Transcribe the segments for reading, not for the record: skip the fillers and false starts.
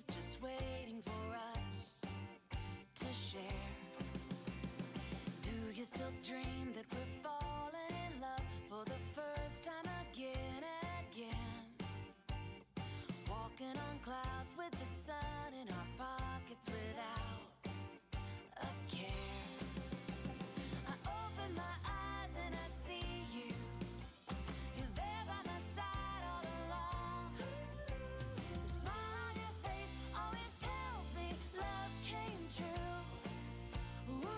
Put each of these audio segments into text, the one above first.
gift just waiting for us to share. Do you still dream that we're falling in love for the first time again and again? Walking on clouds with the sun in our pockets without a care. I open my eyes and I see you. You're there by my side all along. The smile on your face always tells me love came true. Ooh.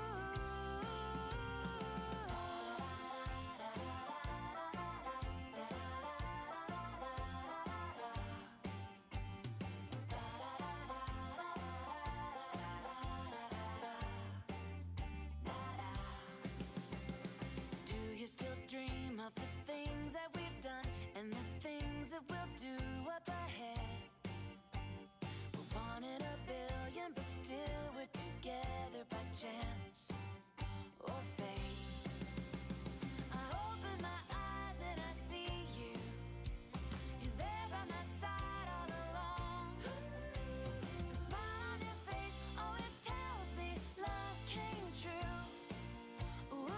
Do you still dream of the things that we've done and the things that we'll do up ahead? We're one in a billion, but still we're together by chance or fate. I open my eyes and I see you. You're there by my side all along. The smile on your face always tells me love came true. Ooh.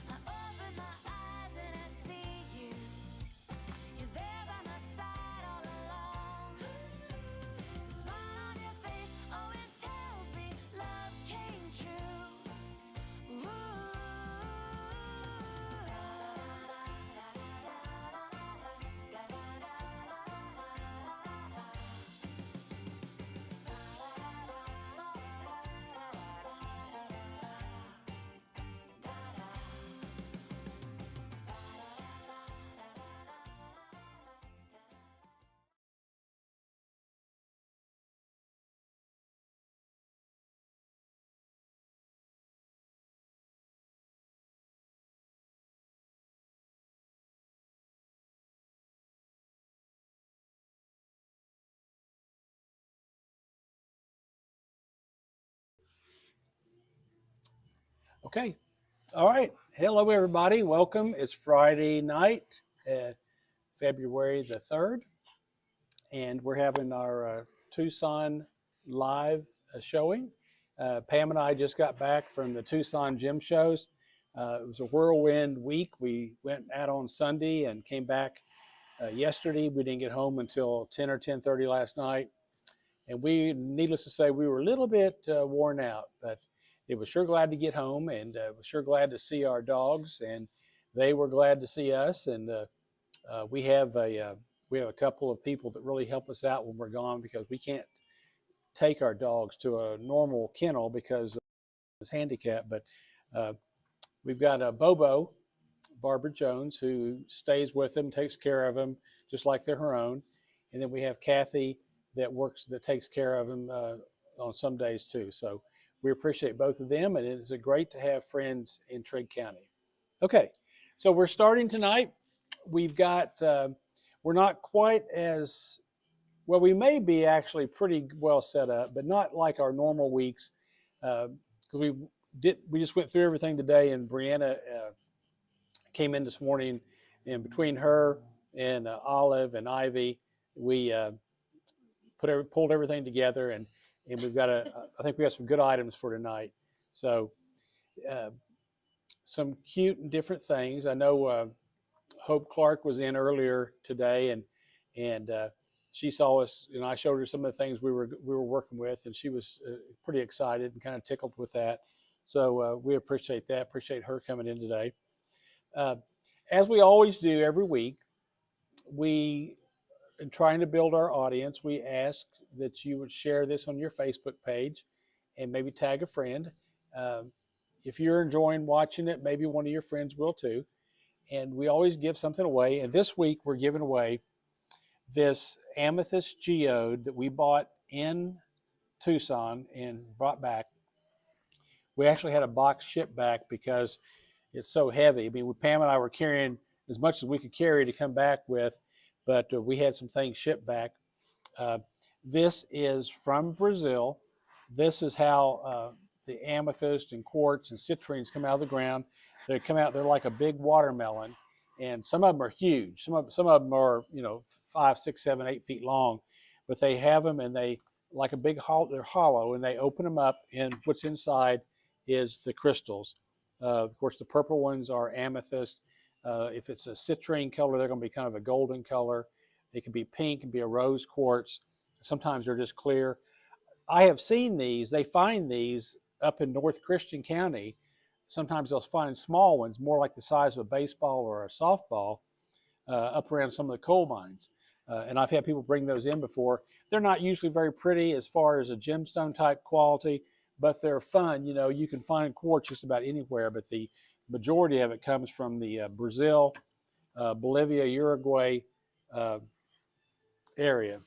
I open my eyes and I see you. You're there by my side all along. The smile on your face always tells me love came true. Ooh. Okay. All right. Hello, everybody. Welcome. It's Friday night, February the 3rd, and we're having our Tucson live showing. Pam and I just got back from the Tucson gym shows. It was a whirlwind week. We went out on Sunday and came back yesterday. We didn't get home until 10 or 10:30 last night. And needless to say, we were a little bit worn out, but it was sure glad to get home, and was sure glad to see our dogs, and they were glad to see us. And we have a couple of people that really help us out when we're gone, because we can't take our dogs to a normal kennel because of his handicap. But we've got a Bobo, Barbara Jones, who stays with them, takes care of them just like they're her own, and then we have Kathy that takes care of them on some days too. So we appreciate both of them, and it is great to have friends in Trigg County. Okay, so we're starting tonight. We've got, we're not quite as, well, we may be actually pretty well set up, but not like our normal weeks, because we just went through everything today, and Brianna came in this morning, and between her and Olive and Ivy, we pulled everything together, and we've got I think we got some good items for tonight. So some cute and different things. I know Hope Clark was in earlier today, and she saw us, and I showed her some of the things we were working with, and she was pretty excited and kind of tickled with that. So we appreciate that. Appreciate her coming in today. As we always do every week, in trying to build our audience, we ask that you would share this on your Facebook page and maybe tag a friend. If you're enjoying watching it, maybe one of your friends will too. And we always give something away. And this week we're giving away this amethyst geode that we bought in Tucson and brought back. We actually had a box shipped back because it's so heavy. I mean, Pam and I were carrying as much as we could carry to come back with, but we had some things shipped back. This is from Brazil. This is how the amethyst and quartz and citrines come out of the ground. They come out, they're like a big watermelon, and some of them are huge. Some of them are, 5, 6, 7, 8 feet long. but they have them and they like a big they're hollow, and they open them up, and what's inside is the crystals. Of course, the purple ones are amethyst. If it's a citrine color, they're going to be kind of a golden color. It can be pink, it can be a rose quartz. Sometimes they're just clear. I have seen these. They find these up in North Christian County. Sometimes they'll find small ones, more like the size of a baseball or a softball, up around some of the coal mines. And I've had people bring those in before. They're not usually very pretty as far as a gemstone type quality, but they're fun. You know, you can find quartz just about anywhere, but the majority of it comes from the Brazil, Bolivia, Uruguay area.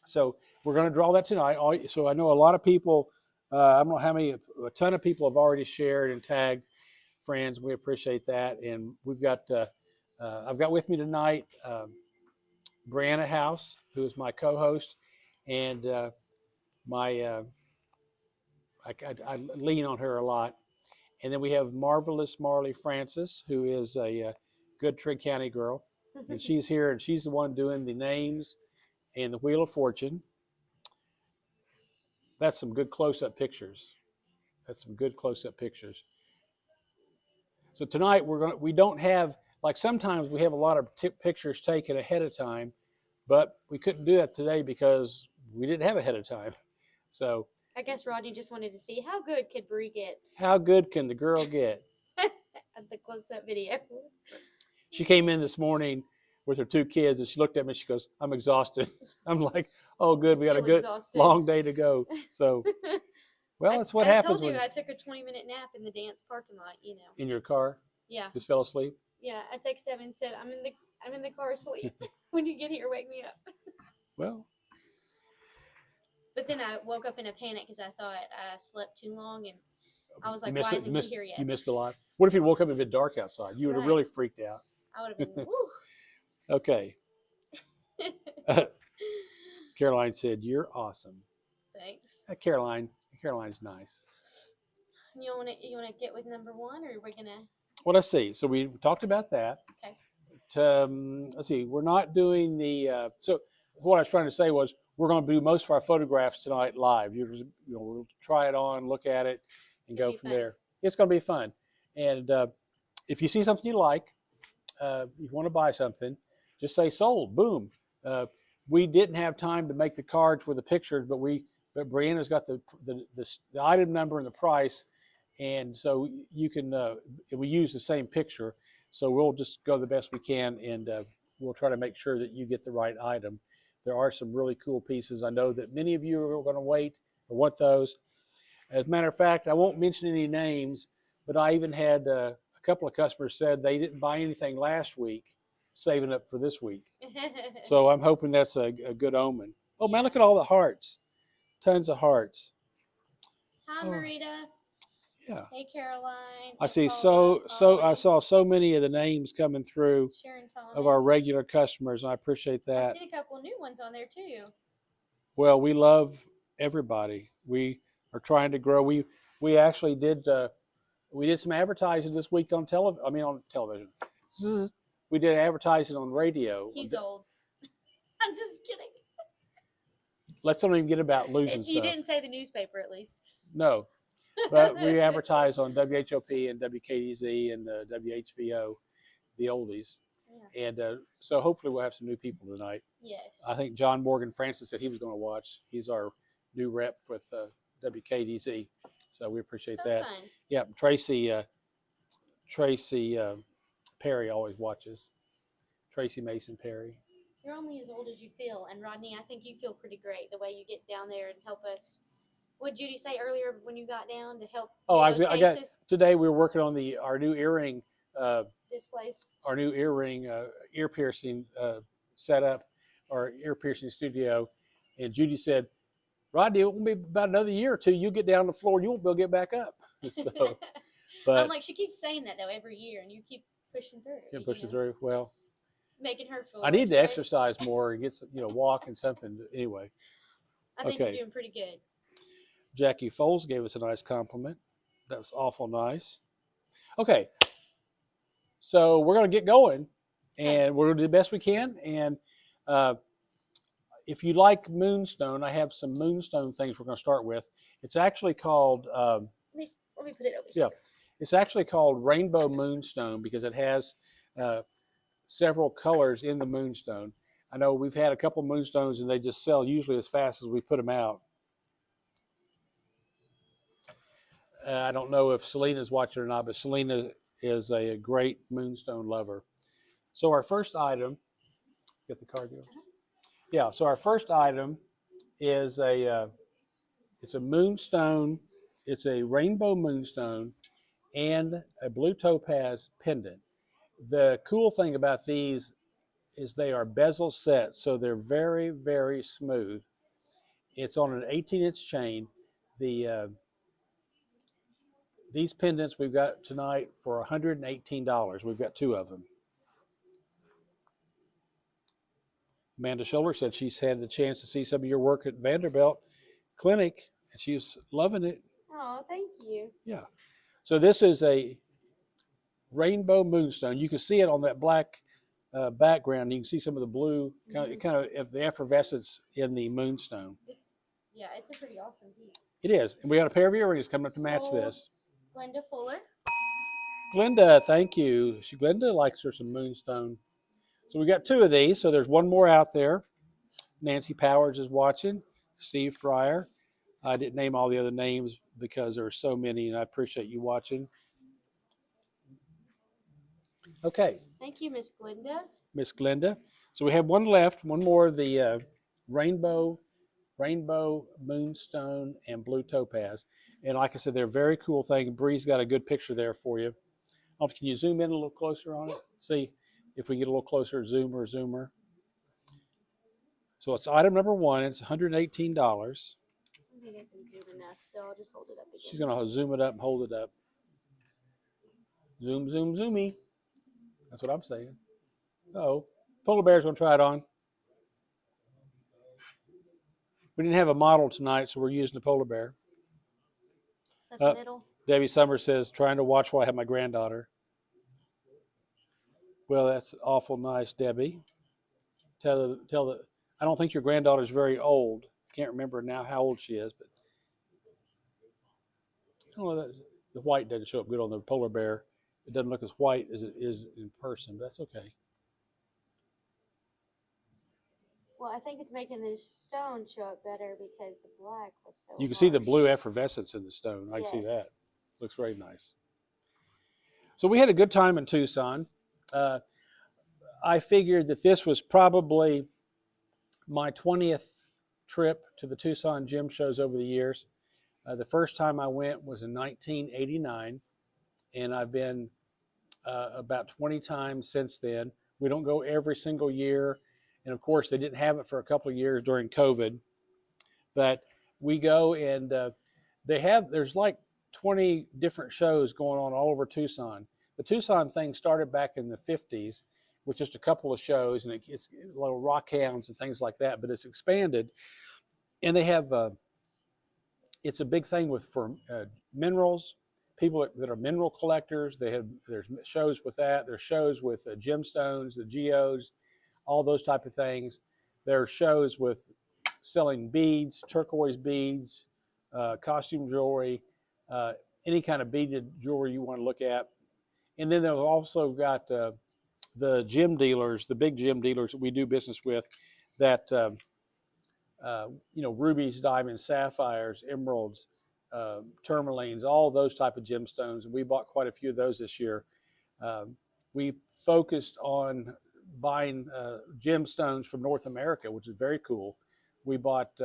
So we're going to draw that tonight. So I know a lot of people, I don't know how many, a ton of people have already shared and tagged friends. We appreciate that. And we've got, I've got with me tonight, Brianna House, who is my co-host, and I lean on her a lot. And then we have Marvelous Marley Francis, who is a good Trigg County girl. And she's here, and she's the one doing the names and the Wheel of Fortune. That's some good close-up pictures. That's some good close-up pictures. So tonight we don't have, like sometimes we have a lot of pictures taken ahead of time, but we couldn't do that today because we didn't have ahead of time. So I guess Rodney just wanted to see how good could Bree get. How good can the girl get? At the close-up video. She came in this morning with her 2 kids, and she looked at me and she goes, "I'm exhausted." I'm like, "Oh, good. We got a good exhausted. long day to go." So, well, that's what happens. I told you I took a 20-minute nap in the dance parking lot. You know. In your car? Yeah. Just fell asleep? Yeah, I texted him and said, "I'm in the car asleep. When you get here, wake me up." Well. But then I woke up in a panic because I thought I slept too long, and I was like, "Why isn't he here yet?" You missed a lot. What if you woke up and it was dark outside? You would have really freaked out. I would have been, woo. Okay. Caroline said, "You're awesome." Thanks. Caroline's nice. You want to get with number 1, or are we gonna? Well, let's see. So we talked about that. Okay. Let's see. We're not doing the. So what I was trying to say was we're going to do most of our photographs tonight live. We'll try it on, look at it, and go from there. It's going to be fun. And if you see something you like, you want to buy something, just say sold. Boom. We didn't have time to make the cards for the pictures, but Brianna's got the item number and the price, and so you can. We use the same picture, so we'll just go the best we can, and we'll try to make sure that you get the right item. There are some really cool pieces. I know that many of you are going to wait or want those. As a matter of fact, I won't mention any names, but I even had a couple of customers said they didn't buy anything last week, saving up for this week. So I'm hoping that's a good omen. Oh, man, look at all the hearts. Tons of hearts. Hi, Marita. Yeah. Hey, Caroline. I see I saw so many of the names coming through of our regular customers, and I appreciate that. I've seen a couple new ones on there too. Well, we love everybody. We are trying to grow. We actually did some advertising this week on television. We did advertising on radio. He's old. I'm just kidding. Let's not even get about losing stuff. You didn't say the newspaper, at least. No. But we advertise on WHOP and WKDZ and the WHVO, the oldies. Yeah. And so hopefully we'll have some new people tonight. Yes. I think John Morgan Francis said he was going to watch. He's our new rep with WKDZ. So we appreciate that. Fun. Yeah, Tracy Perry always watches. Tracy Mason Perry. You're only as old as you feel. And Rodney, I think you feel pretty great the way you get down there and help us. What did Judy say earlier when you got down to help? Oh, I got today. We were working on our new earring displays. Our new earring ear piercing setup, our ear piercing studio, and Judy said, "Rodney, it won't be about another year or two. You get down the floor, you won't be able to get back up." So, but I'm like, she keeps saying that though every year, and you keep pushing through. Keep pushing through. Well, making her feel. I need to exercise more and get walk and something. Anyway, I think you're doing pretty good. Jackie Foles gave us a nice compliment. That was awful nice. Okay. So we're going to get going, and we're going to do the best we can. And if you like moonstone, I have some moonstone things we're going to start with. It's actually called, Let me put it over yeah, here. it's actually called rainbow moonstone because it has several colors in the moonstone. I know we've had a couple moonstones and they just sell usually as fast as we put them out. I don't know if Selena's watching or not, but Selena is a great moonstone lover. So our first item, get the card here. Yeah. So our first item is it's a moonstone. It's a rainbow moonstone and a blue topaz pendant. The cool thing about these is they are bezel set, so they're very, very smooth. It's on an 18-inch chain. These pendants we've got tonight for $118. We've got 2 of them. Amanda Scholler said she's had the chance to see some of your work at Vanderbilt Clinic, and she's loving it. Oh, thank you. Yeah. So this is a rainbow moonstone. You can see it on that black background. You can see some of the blue, kind of the effervescence in the moonstone. It's a pretty awesome piece. It is. And we got a pair of earrings coming up to match this. Glenda Fuller. Glenda, thank you. Glenda likes her some moonstone. So we got 2 of these. So there's one more out there. Nancy Powers is watching. Steve Fryer. I didn't name all the other names because there are so many, and I appreciate you watching. Okay. Thank you, Miss Glenda. Miss Glenda. So we have one left, one more of the rainbow moonstone and blue topaz. And like I said, they're a very cool thing. Bree's got a good picture there for you. Can you zoom in a little closer on it? See if we get a little closer, zoomer. So it's item number 1. It's $118. I don't think I can zoom enough, so I'll just hold it up again. She's going to zoom it up and hold it up. Zoom, zoomy. That's what I'm saying. Uh-oh. Polar bear's going to try it on. We didn't have a model tonight, so we're using the polar bear. Is that the middle? Debbie Summers says, trying to watch while I have my granddaughter. Well, that's awful nice, Debbie. I don't think your granddaughter's very old. I can't remember now how old she is, but I don't know, the white doesn't show up good on the polar bear. It doesn't look as white as it is in person, but that's okay. Well, I think it's making the stone show up better because the black was so You can see the harsh. blue effervescence in the stone. I can see Yes. that. Looks very nice. So we had a good time in Tucson. I figured that this was probably my 20th trip to the Tucson gym shows over the years. The first time I went was in 1989, and I've been about 20 times since then. We don't go every single year, and of course they didn't have it for a couple of years during COVID, but we go and there's like 20 different shows going on all over Tucson. The Tucson thing started back in the 50s with just a couple of shows, and it's little rock hounds and things like that, but it's expanded. And they have, it's a big thing for minerals, people that are mineral collectors. There's shows with that. There's shows with gemstones, the geodes, all those type of things. There are shows with selling beads, turquoise beads, costume jewelry, any kind of beaded jewelry you want to look at. And then they've also got the gem dealers, the big gem dealers that we do business with, that rubies, diamonds, sapphires, emeralds, tourmalines, all those type of gemstones. And we bought quite a few of those this year. We focused on buying gemstones from North America, which is very cool. We bought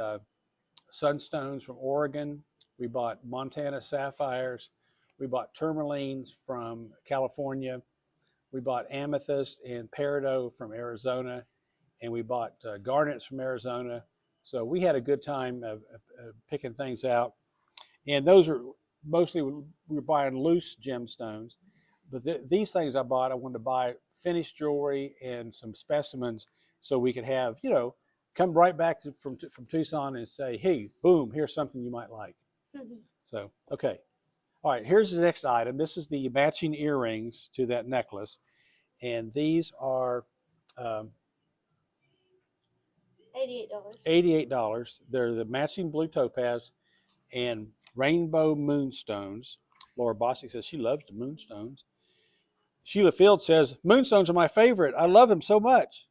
sunstones from Oregon. We bought Montana sapphires. We bought tourmalines from California. We bought amethyst and peridot from Arizona, and we bought garnets from Arizona. So we had a good time of picking things out. And those are mostly, we were buying loose gemstones. But these things I wanted to buy finished jewelry and some specimens so we could have, come right back from Tucson and say, hey, boom, here's something you might like. So, okay. All right, here's the next item. This is the matching earrings to that necklace. And these are $88. $88. They're the matching blue topaz and rainbow moonstones. Laura Bostic says she loves the moonstones. Sheila Field says, moonstones are my favorite. I love them so much.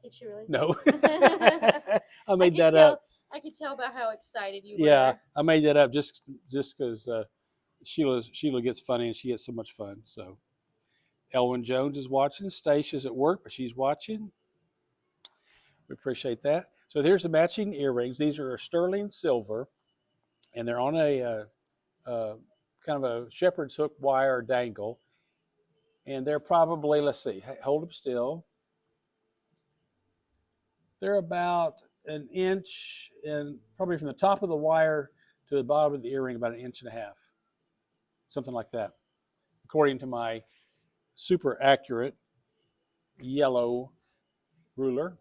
Did she really? No. I I made that up. I could tell by how excited you Yeah, were. I made that up just because Sheila gets funny and she gets so much fun. So Elwyn Jones is watching. Stacia's at work, but she's watching. We appreciate that. So here's the matching earrings. These are sterling silver, and they're on a kind of a shepherd's hook wire dangle. And they're probably, let's see, hold them still. They're about an inch, and probably from the top of the wire to the bottom of the earring, about an inch and a half. Something like that, according to my super accurate yellow ruler.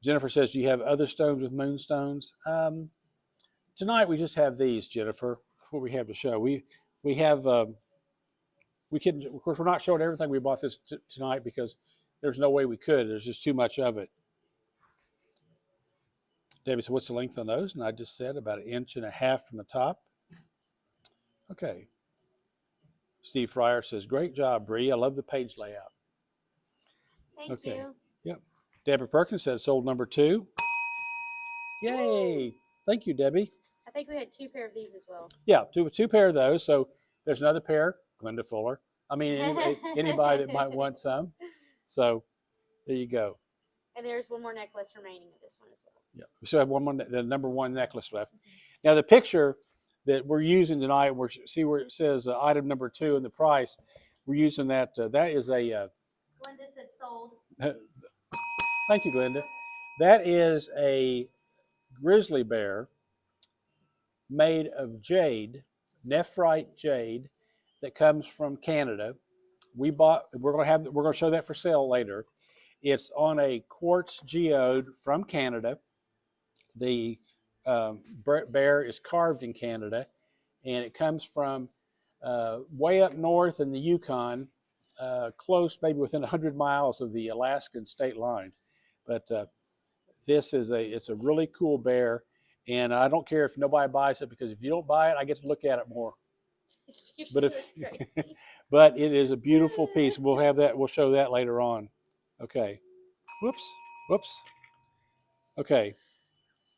Jennifer says, do you have other stones with moonstones? Tonight we just have these, Jennifer. What we have to show. We have, we can, of course, we're not showing everything we bought this tonight because there's no way we could. There's just too much of it. Debbie said, what's the length on those? And I just said about an inch and a half from the top. Okay. Steve Fryer says, great job, Bree. I love the page layout. Thank you. Yep. Deborah Perkins says, sold number 2. Yay. Thank you, Debbie. I think we had 2 pair of these as well. Yeah, two pair of those. So there's another pair, Glenda Fuller. I mean, anybody that might want some. So there you go. And there's one more necklace remaining of this one as well. Yeah, we still have one more, the number 1 necklace left. Now the picture that we're using tonight, see where it says item number 2 and the price. We're using that. That is a. Glenda said sold. Thank you, Glenda. That is a grizzly bear made of jade, nephrite jade, that comes from Canada. We're going to show that for sale later. It's on a quartz geode from Canada. The bear is carved in Canada, and it comes from way up north in the Yukon, close, maybe within 100 miles of the Alaskan state line. But it's a really cool bear, and I don't care if nobody buys it, because if you don't buy it, I get to look at it more. You're But so crazy. but it is a beautiful piece. We'll show that later on. Okay. Whoops. Okay.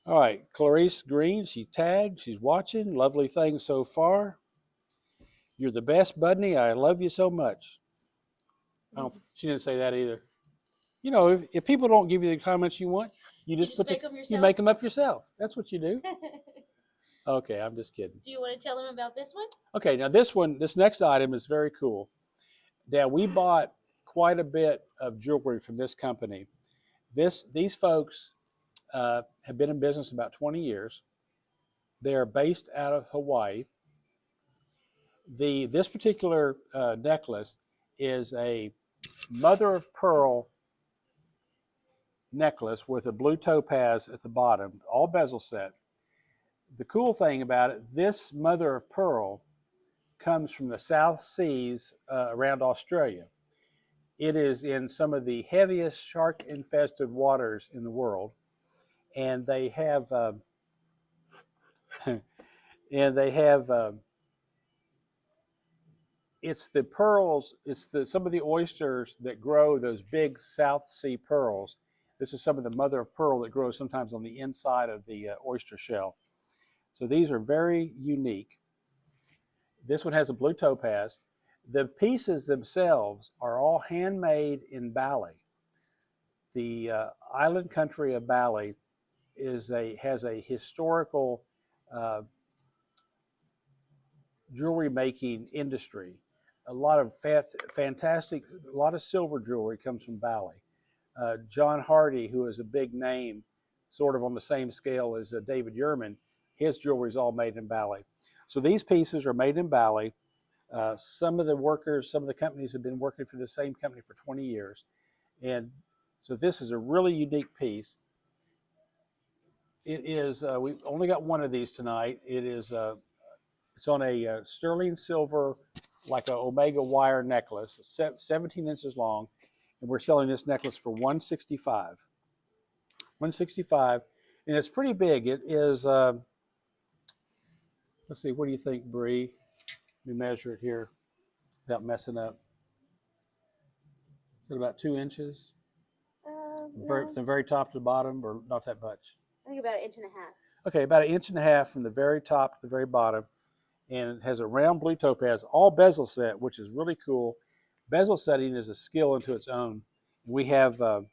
All right. Clarice Green, she tagged. She's watching. Lovely thing so far. You're the best, Budney. I love you so much. Oh, she didn't say that either. You know, if people don't give you the comments you want, you just make them up yourself. That's what you do. Okay, I'm just kidding. Do you want to tell them about this one? Okay, now this next item is very cool. Now, we bought quite a bit of jewelry from this company. These folks have been in business about 20 years. They are based out of Hawaii. This particular necklace is a mother of pearl necklace with a blue topaz at the bottom, all bezel set. The cool thing about it, this mother of pearl comes from the South Seas around Australia. It is in some of the heaviest shark-infested waters in the world, and they have it's the pearls. It's some of the oysters that grow those big South Sea pearls. This is some of the mother of pearl that grows sometimes on the inside of the oyster shell. So these are very unique. This one has a blue topaz. The pieces themselves are all handmade in Bali. The island country of Bali has a historical jewelry making industry. A lot of fantastic, a lot of silver jewelry comes from Bali. John Hardy, who is a big name, sort of on the same scale as David Yurman, his jewelry is all made in Bali. So these pieces are made in Bali. Some of the companies have been working for the same company for 20 years. And so this is a really unique piece. It is, we've only got one of these tonight. It's on a sterling silver, like an omega wire necklace, 17 inches long. And we're selling this necklace for $165. 165, and it's pretty big. It is. Let's see. What do you think, Bree? Let me measure it here without messing up. Is it about 2 inches? No, From the very top to the bottom, or not that much? I think about 1.5 inches. Okay, about 1.5 inches from the very top to the very bottom, and it has a round blue topaz, all bezel set, which is really cool. Bezel setting is a skill into its own. We have, and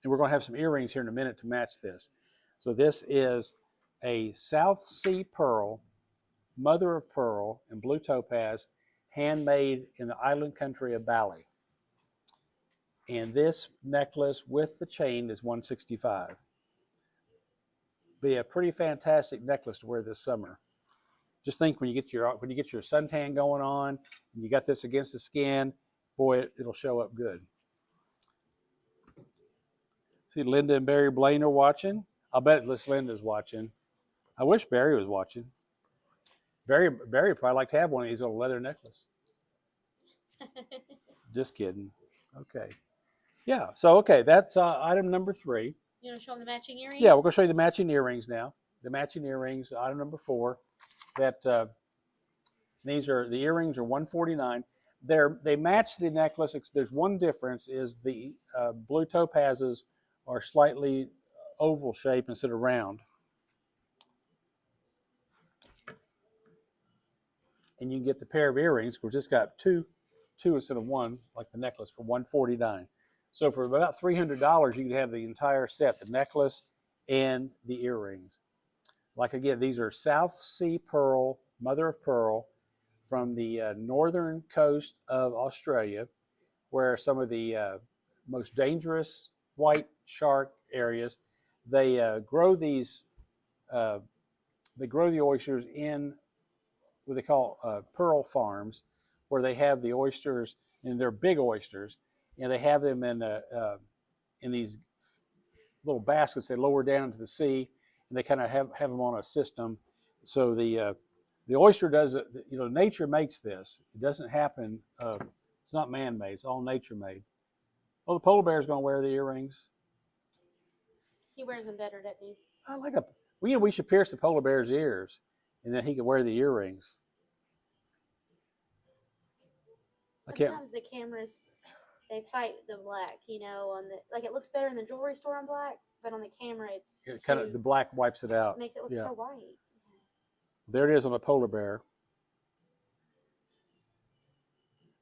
we're going to have some earrings here in a minute to match this. So this is a South Sea pearl, mother of pearl, and blue topaz, handmade in the island country of Bali. And this necklace with the chain is $165. Be a pretty fantastic necklace to wear this summer. Just think when you get your suntan going on, and you got this against the skin, boy, it'll show up good. See, Linda and Barry Blaine are watching. I'll bet Linda's watching. I wish Barry was watching. Barry would probably like to have one of these on a leather necklace. Just kidding. Okay. Yeah. So okay, that's item number 3. You want to show them the matching earrings? Yeah, we're going to show you the matching earrings now. The matching earrings, item number 4. That the earrings are $149. They match the necklace. There's one difference: is the blue topazes are slightly oval shape instead of round. And you can get the pair of earrings, which just got two instead of one, like the necklace, for $149. So for about $300, you can have the entire set, the necklace and the earrings. Like again, these are South Sea pearl, mother of pearl, from the northern coast of Australia, where some of the most dangerous white shark areas. They grow these. They grow the oysters in what they call pearl farms, where they have the oysters, and they're big oysters, and they have them in these little baskets they lower down into the sea, and they kind of have them on a system. So the oyster does it. You know, nature makes this. It doesn't happen. It's not man-made. It's all nature-made. Oh, the polar bear's going to wear the earrings. He wears them better, doesn't he? I like a. Well, you know, we should pierce the polar bear's ears, and then he could wear the earrings. Sometimes the cameras, they fight the black. You know, like it looks better in the jewelry store on black, but on the camera it's kind of the black wipes it out. It makes it look so white. There it is on a polar bear.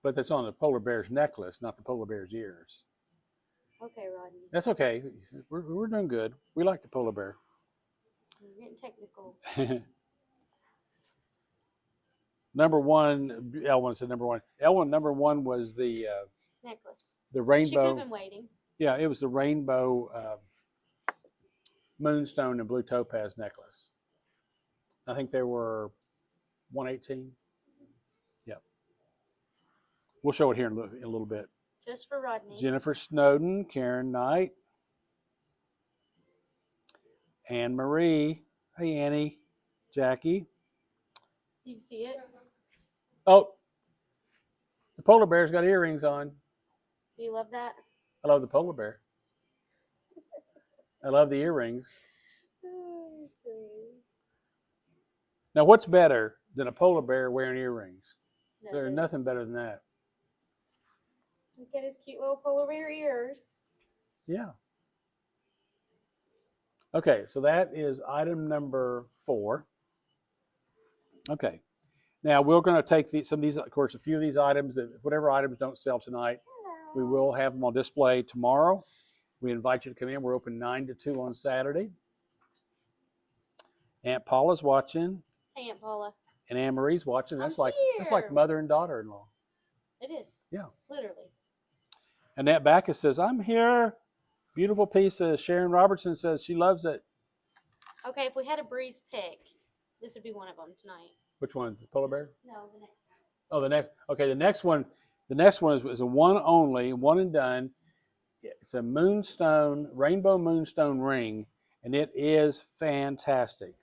But that's on the polar bear's necklace, not the polar bear's ears. Okay, Rodney. That's okay. We're doing good. We like the polar bear. We're getting technical. Number 1, Elwin said number 1. Elwin, number 1 was the necklace. The rainbow. She could have been waiting. Yeah, it was the rainbow moonstone and blue topaz necklace. I think they were $118. Yeah. We'll show it here in a little bit. Just for Rodney. Jennifer Snowden, Karen Knight, Anne Marie. Hey, Annie. Jackie. You see it? Oh, the polar bear's got earrings on. Do you love that? I love the polar bear. I love the earrings. Oh, you're sweet. Now, what's better than a polar bear wearing earrings? No, There's nothing better than that. Look at his cute little polar bear ears. Yeah. Okay, so that is item number 4. Okay. Now, we're going to take some of these, of course, a few of these items, whatever items don't sell tonight, we will have them on display tomorrow. We invite you to come in. We're open 9 to 2 on Saturday. Aunt Paula's watching. Hey, Aunt Paula. And Anne Marie's watching. That's I'm like here. mother and daughter-in-law. It is. Yeah. Literally. Annette Backus says, I'm here. Beautiful piece. Sharon Robertson says she loves it. Okay, if we had a breeze pick, this would be one of them tonight. Which one? The polar bear? No, the next one. Oh, the next. Okay, the next one is a one only, one and done. It's a moonstone, rainbow moonstone ring, and it is fantastic.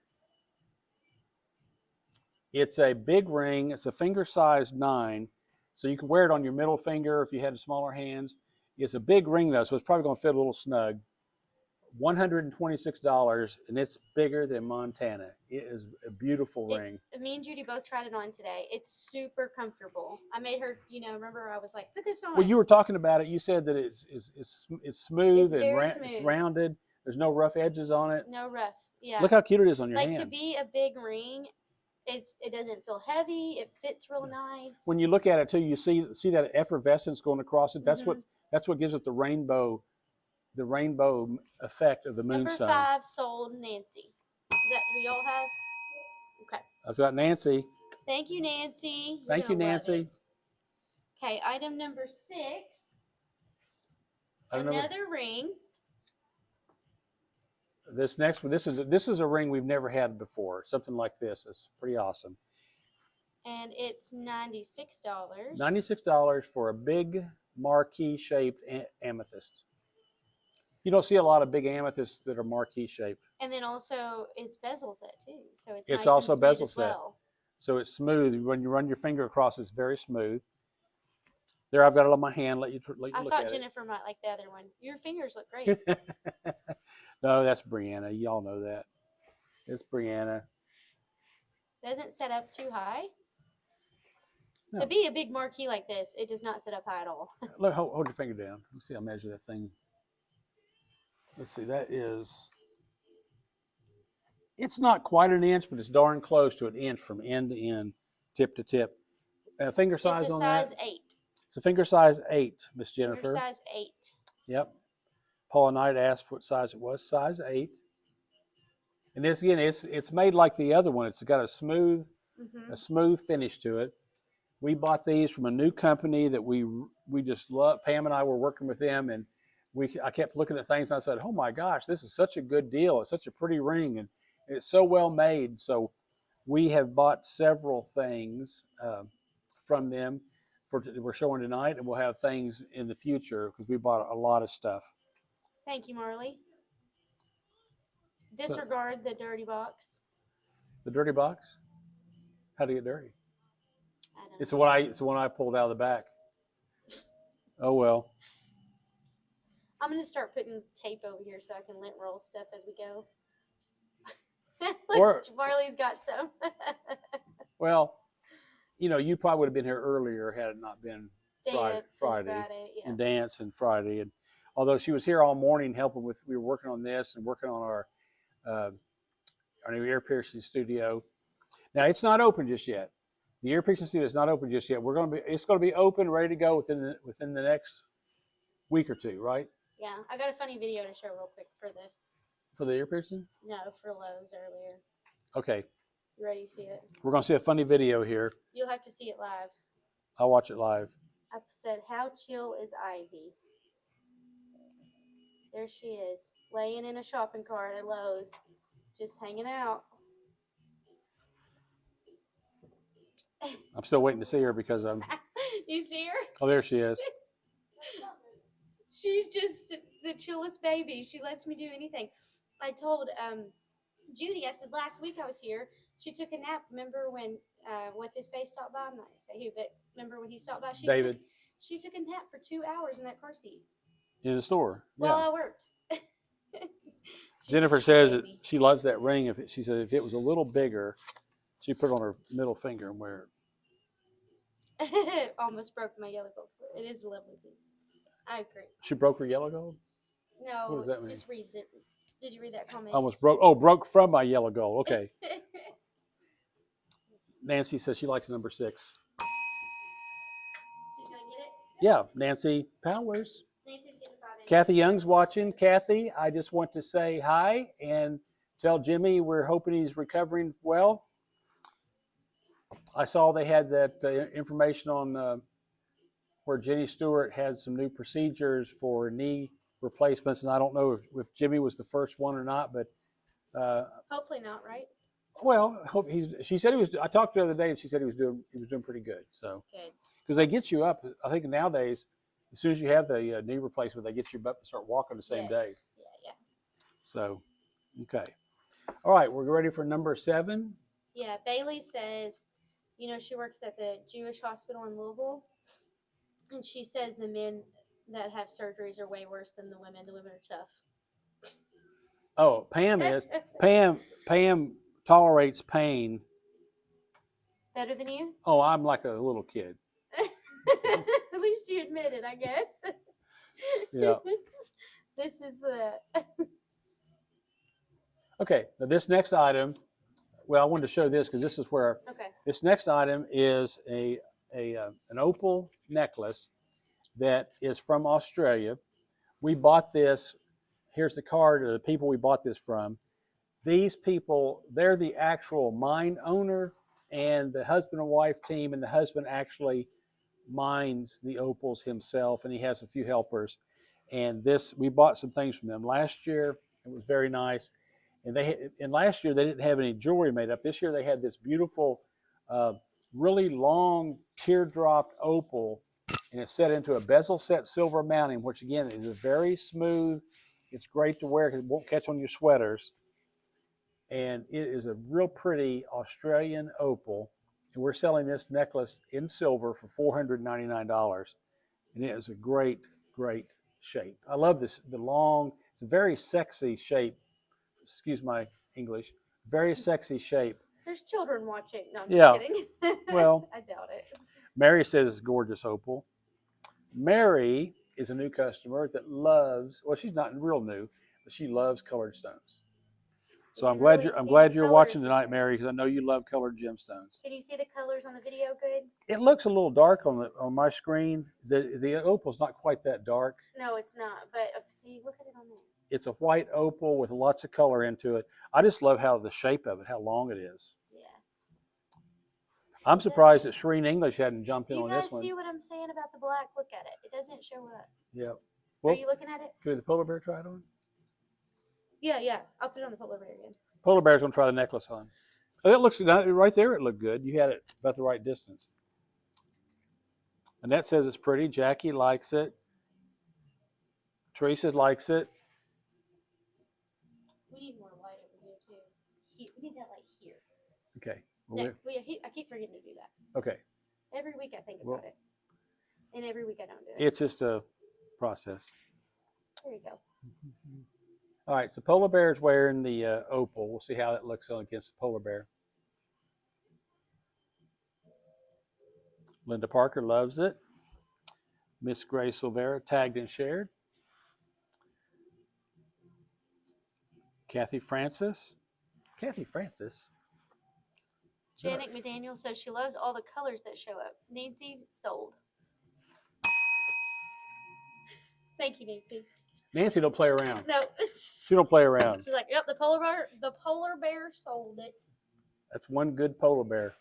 It's a big ring. It's a finger-sized 9, so you can wear it on your middle finger if you had smaller hands. It's a big ring, though, so it's probably going to fit a little snug. $126, and it's bigger than Montana. It is a beautiful ring. Me and Judy both tried it on today. It's super comfortable. I made her, remember I was like, put this on. Well, you were talking about it. You said that it's smooth It's very and smooth. it's rounded. There's no rough edges on it. No rough. Yeah. Look how cute it is on your like hand. to be a big ring, it doesn't feel heavy. It fits real nice. When you look at it too, you see that effervescence going across it. That's what gives it the rainbow effect of the moonstone. Number 5 sold Nancy. Is that who y'all have? Okay. I've got Nancy. Thank you, Nancy. Thank you, Nancy. Okay, item number 6. Another ring. This next one, this is a ring we've never had before. Something like this. It's pretty awesome. And it's $96. $96 for a big marquee shaped amethyst. You don't see a lot of big amethysts that are marquee shaped. And then also it's bezel set too, so it's It's nice also and smooth bezel as set. well. So it's smooth. When you run your finger across, it's very smooth. There, I've got it on my hand. Let you look at it. I thought Jennifer might like the other one. Your fingers look great. No, that's Brianna. Y'all know that. It's Brianna. Doesn't set up too high. No. To be a big marquee like this, it does not set up high at all. Look, hold your finger down. Let me see. I'll measure that thing. Let's see. That is. It's not quite an inch, but it's darn close to an inch from end to end, tip to tip. Finger size it's a on size that? 8. It's a finger size 8, Miss Jennifer. Finger size 8. Yep. Paula Knight asked what size it was. Size 8. And this again, it's made like the other one. It's got a smooth finish to it. We bought these from a new company that we just love. Pam and I were working with them, and I kept looking at things and I said, "Oh my gosh, this is such a good deal. It's such a pretty ring, and it's so well made." So we have bought several things from them we're showing tonight, and we'll have things in the future because we bought a lot of stuff. Thank you, Marley. Disregard the dirty box. The dirty box? How'd it get dirty? I don't It's know. the one I pulled out of the back. Oh well. I'm gonna start putting tape over here so I can lint roll stuff as we go. Or- Marley's got some. Well, you probably would have been here earlier had it not been Friday yeah. and dance and Friday. And although she was here all morning helping we were working on this and working on our new ear piercing studio. Now it's not open just yet. The ear piercing studio is not open just yet. It's going to be open, ready to go within the next week or two, right? Yeah, I got a funny video to show real quick For the ear piercing? No, for Lowe's earlier. Okay. You ready to see it? We're going to see a funny video here. You'll have to see it live. I'll watch it live. I said, how chill is Ivy? There she is, laying in a shopping cart at Lowe's, just hanging out. I'm still waiting to see her because I'm... You see her? Oh, there she is. She's just the chillest baby. She lets me do anything. I told Judy, I said, last week I was here, she took a nap. Remember when, what's his face stopped by? I'm not going to say who, but remember when he stopped by? David. She took a nap for 2 hours in that car seat. In the store. While Yeah. I worked. Jennifer says that she loves that ring. She said if it was a little bigger, she'd put it on her middle finger and wear it. Almost broke my yellow gold. It is a lovely piece. I agree. She broke her yellow gold? No, What does that mean? just read it. Did you read that comment? Almost broke. Oh, broke from my yellow gold. Okay. Nancy says she likes number 6. She's gonna get it. Yeah, Nancy Powers. Nancy's getting about it. Kathy Young's watching. Kathy, I just want to say hi and tell Jimmy we're hoping he's recovering well. I saw they had that information on where Jenny Stewart had some new procedures for knee replacements, and I don't know if Jimmy was the first one or not, but Hopefully not, right? well, I hope she said he was. I talked to her the other day, and she said he was doing pretty good. So Good. because they get you up, I think nowadays, as soon as you have the knee replacement, they get you up and start walking the same Yes. day. Yeah. So, okay, all right, we're ready for number 7. Yeah, Bailey says, she works at the Jewish hospital in Louisville, and she says the men that have surgeries are way worse than the women. The women are tough. Oh, Pam is. Pam tolerates pain. Better than you? Oh, I'm like a little kid. At least you admit it, I guess. Yeah. This is the. Okay, now this next item, well, I wanted to show this because this is where Okay. this next item is an opal necklace that is from Australia. We bought this. Here's the card of the people we bought this from. These people, they're the actual mine owner and the husband and wife team, and the husband actually mines the opals himself, and he has a few helpers. And this, we bought some things from them last year. It was very nice. And last year they didn't have any jewelry made up. This year they had this beautiful, really long teardrop opal, and it's set into a bezel set silver mounting, which again is very smooth. It's great to wear because it won't catch on your sweaters. And it is a real pretty Australian opal. And we're selling this necklace in silver for $499. And it is a great, great shape. I love this, the long, it's a very sexy shape. Excuse my English. Very sexy shape. There's children watching. No, I'm Yeah. just kidding. Well, I doubt it. Mary says it's a gorgeous opal. Mary is a new customer that loves, well, she's not real new, but she loves colored stones. So You I'm can glad really I'm see glad the you're watching colors. tonight, Mary, because I know you love colored gemstones. Can you see the colors on the video good? It looks a little dark on my screen. The opal's not quite that dark. No, it's not. But see, look at it on there. It's a white opal with lots of color into it. I just love how the shape of it, how long it is. Yeah. I'm surprised that Shereen English hadn't jumped in You on guys this one. see what I'm saying about the black? Look at it. It doesn't show up. Yeah. Are Well, you looking at it? could the polar bear try it on? Yeah, yeah. I'll put it on the polar bear again. Polar bear's gonna try the necklace on. Oh, that looks right there. It looked good. You had it about the right distance. Annette says it's pretty. Jackie likes it. Teresa likes it. We need more light over here too. We need that light here. Okay. No, Well, I keep forgetting to do that. okay. Every week I think Well, about it, and every week I don't do it. It's just a process. There you go. All right. So polar bear is wearing the opal. We'll see how that looks on against the polar bear. Linda Parker loves it. Miss Gray Silvera tagged and shared. Kathy Francis. Kathy Francis. Janet McDaniel says she loves all the colors that show up. Nancy sold. Thank you, Nancy. Nancy don't play around. No. She don't play around. She's like, yep, the polar bear sold it. That's one good polar bear.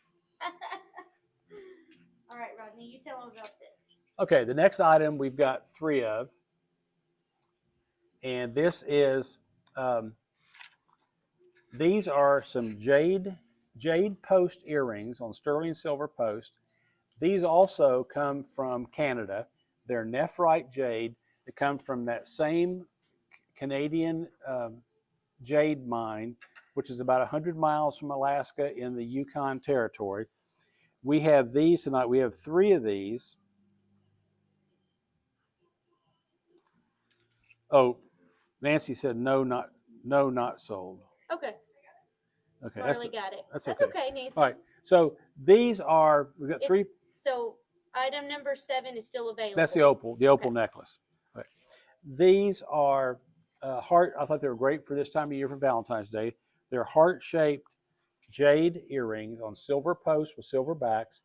All right, Rodney, you tell them about this. Okay, the next item we've got 3 of. And this is, these are some jade post earrings on sterling silver post. These also come from Canada. They're nephrite jade. They come from that same Canadian jade mine, which is about 100 miles from Alaska in the Yukon Territory. We have these tonight. We have 3 of these. Oh, Nancy said no, not sold. Okay. Okay, Marley got it. that's That's okay. okay, Nancy. All right. So these are, we've got 3. So item number 7 is still available. That's the opal Okay. necklace. All right. These are heart. I thought they were great for this time of year for Valentine's Day. They're heart-shaped jade earrings on silver posts with silver backs,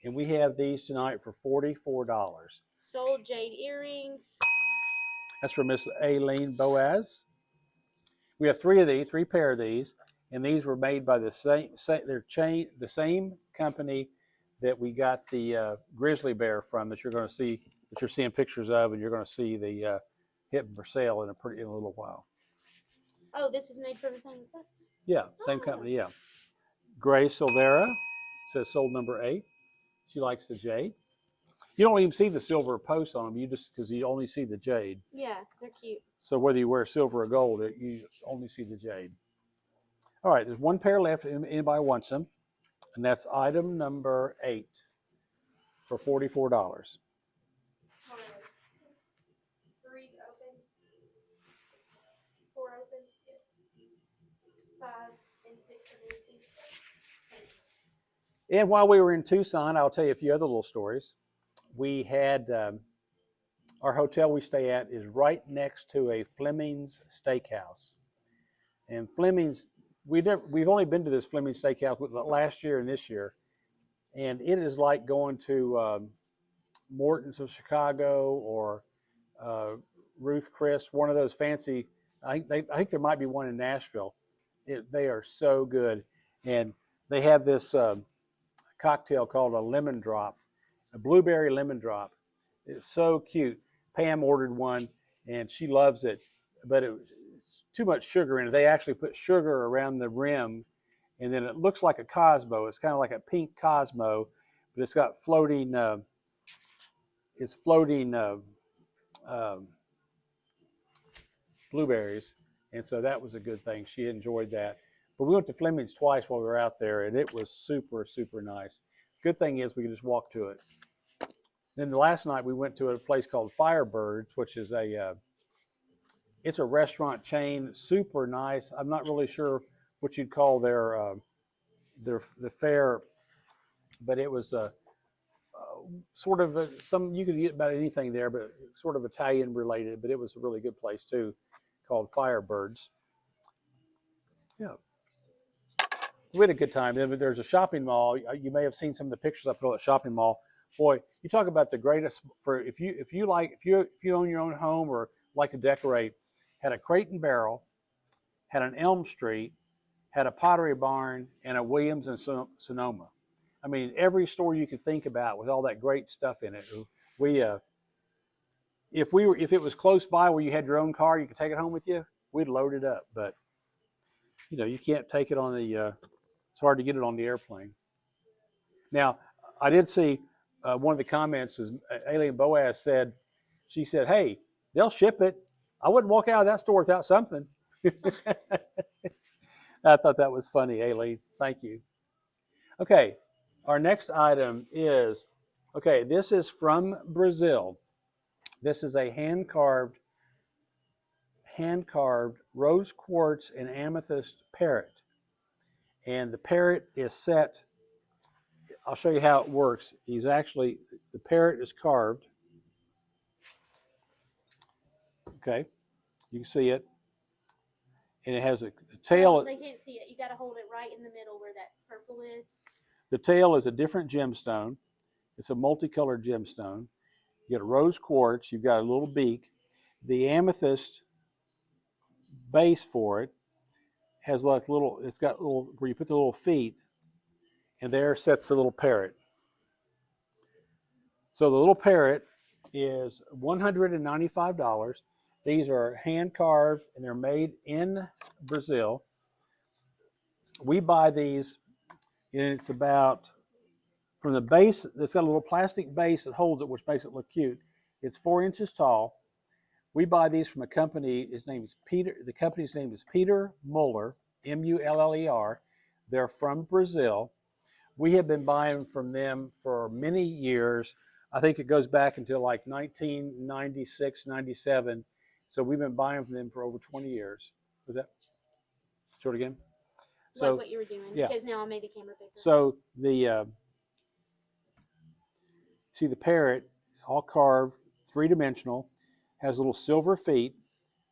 and we have these tonight for $44. Sold jade earrings. That's for Miss Aileen Boaz. We have 3 of these, 3 pair of these, and these were made by the same company that we got the grizzly bear from that you're seeing pictures of, and you're going to see the hit for sale in a little while. Oh, this is made from the same company? Yeah, same company. Yeah. Gray Silvera says sold number 8. She likes the jade. You don't even see the silver posts on them. Because you only see the jade. Yeah, they're cute. So whether you wear silver or gold, you only see the jade. All right, there's 1 pair left. Anybody wants them, and that's item number 8 for $44. 3's open. 4 open. And while we were in Tucson, I'll tell you a few other little stories. We had our hotel we stay at is right next to a Fleming's Steakhouse. And Fleming's, we've only been to this Fleming's Steakhouse last year and this year. And it is like going to Morton's of Chicago or Ruth Chris, one of those fancy. I think there might be one in Nashville. They are so good, and they have this cocktail called a lemon drop, a blueberry lemon drop. It's so cute. Pam ordered one, and she loves it, but it was too much sugar in it. They actually put sugar around the rim, and then it looks like a Cosmo. It's kind of like a pink Cosmo, but it's got floating. It's floating blueberries, and so that was a good thing. She enjoyed that. But we went to Fleming's twice while we were out there, and it was super, super nice. Good thing is we could just walk to it. Then the last night we went to a place called Firebirds, which is it's a restaurant chain, super nice. I'm not really sure what you'd call the fare, but it was sort of some you could get about anything there, but sort of Italian related. But it was a really good place too, called Firebirds. Yeah. So we had a good time. There's a shopping mall. You may have seen some of the pictures I put on the shopping mall. Boy, you talk about the greatest for if you own your own home or like to decorate. Had a Crate and Barrel, had an Elm Street, had a Pottery Barn, and a Williams and Sonoma. I mean, every store you could think about with all that great stuff in it. We if it was close by where you had your own car, you could take it home with you. We'd load it up, but you can't take it on the. It's hard to get it on the airplane. Now, I did see one of the comments is Aileen Boaz said, she said, "Hey, they'll ship it. I wouldn't walk out of that store without something." I thought that was funny, Aileen. Thank you. Okay, our next item is, this is from Brazil. This is a hand-carved rose quartz and amethyst parrot. And the parrot is set, I'll show you how it works. The parrot is carved. Okay, you can see it. And it has a tail. They can't see it. You got to hold it right in the middle where that purple is. The tail is a different gemstone. It's a multicolored gemstone. You got a rose quartz. You've got a little beak. The amethyst base for it has like it's got little, where you put the little feet, and there sits the little parrot. So the little parrot is $195. These are hand carved and they're made in Brazil. We buy these, and it's about, from the base, it's got a little plastic base that holds it, which makes it look cute. It's 4 inches tall. We buy these from a company. His name is Peter. The company's name is Peter Muller, Muller. They're from Brazil. We have been buying from them for many years. I think it goes back until like 1996, 97. So we've been buying from them for over 20 years. Was that? Show it again. So like what you were doing, yeah. Because now I made the camera bigger. So see the parrot, all carved, 3-dimensional, has little silver feet.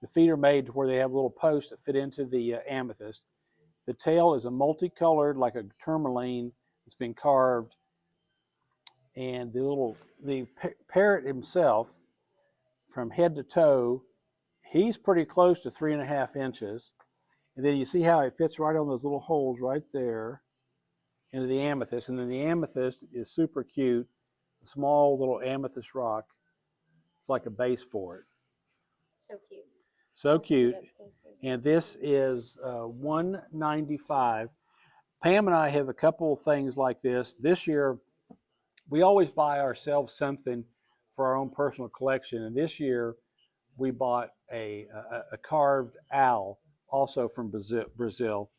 The feet are made to where they have little posts that fit into the amethyst. The tail is a multicolored, like a tourmaline. It's been carved, and the parrot himself, from head to toe, he's pretty close to 3.5 inches. And then you see how it fits right on those little holes right there into the amethyst. And then the amethyst is super cute, a small little amethyst rock. It's like a base for it. So cute. So cute. And this is $195. Pam and I have a couple of things like this. This year, we always buy ourselves something for our own personal collection. And this year, we bought a carved owl, also from Brazil.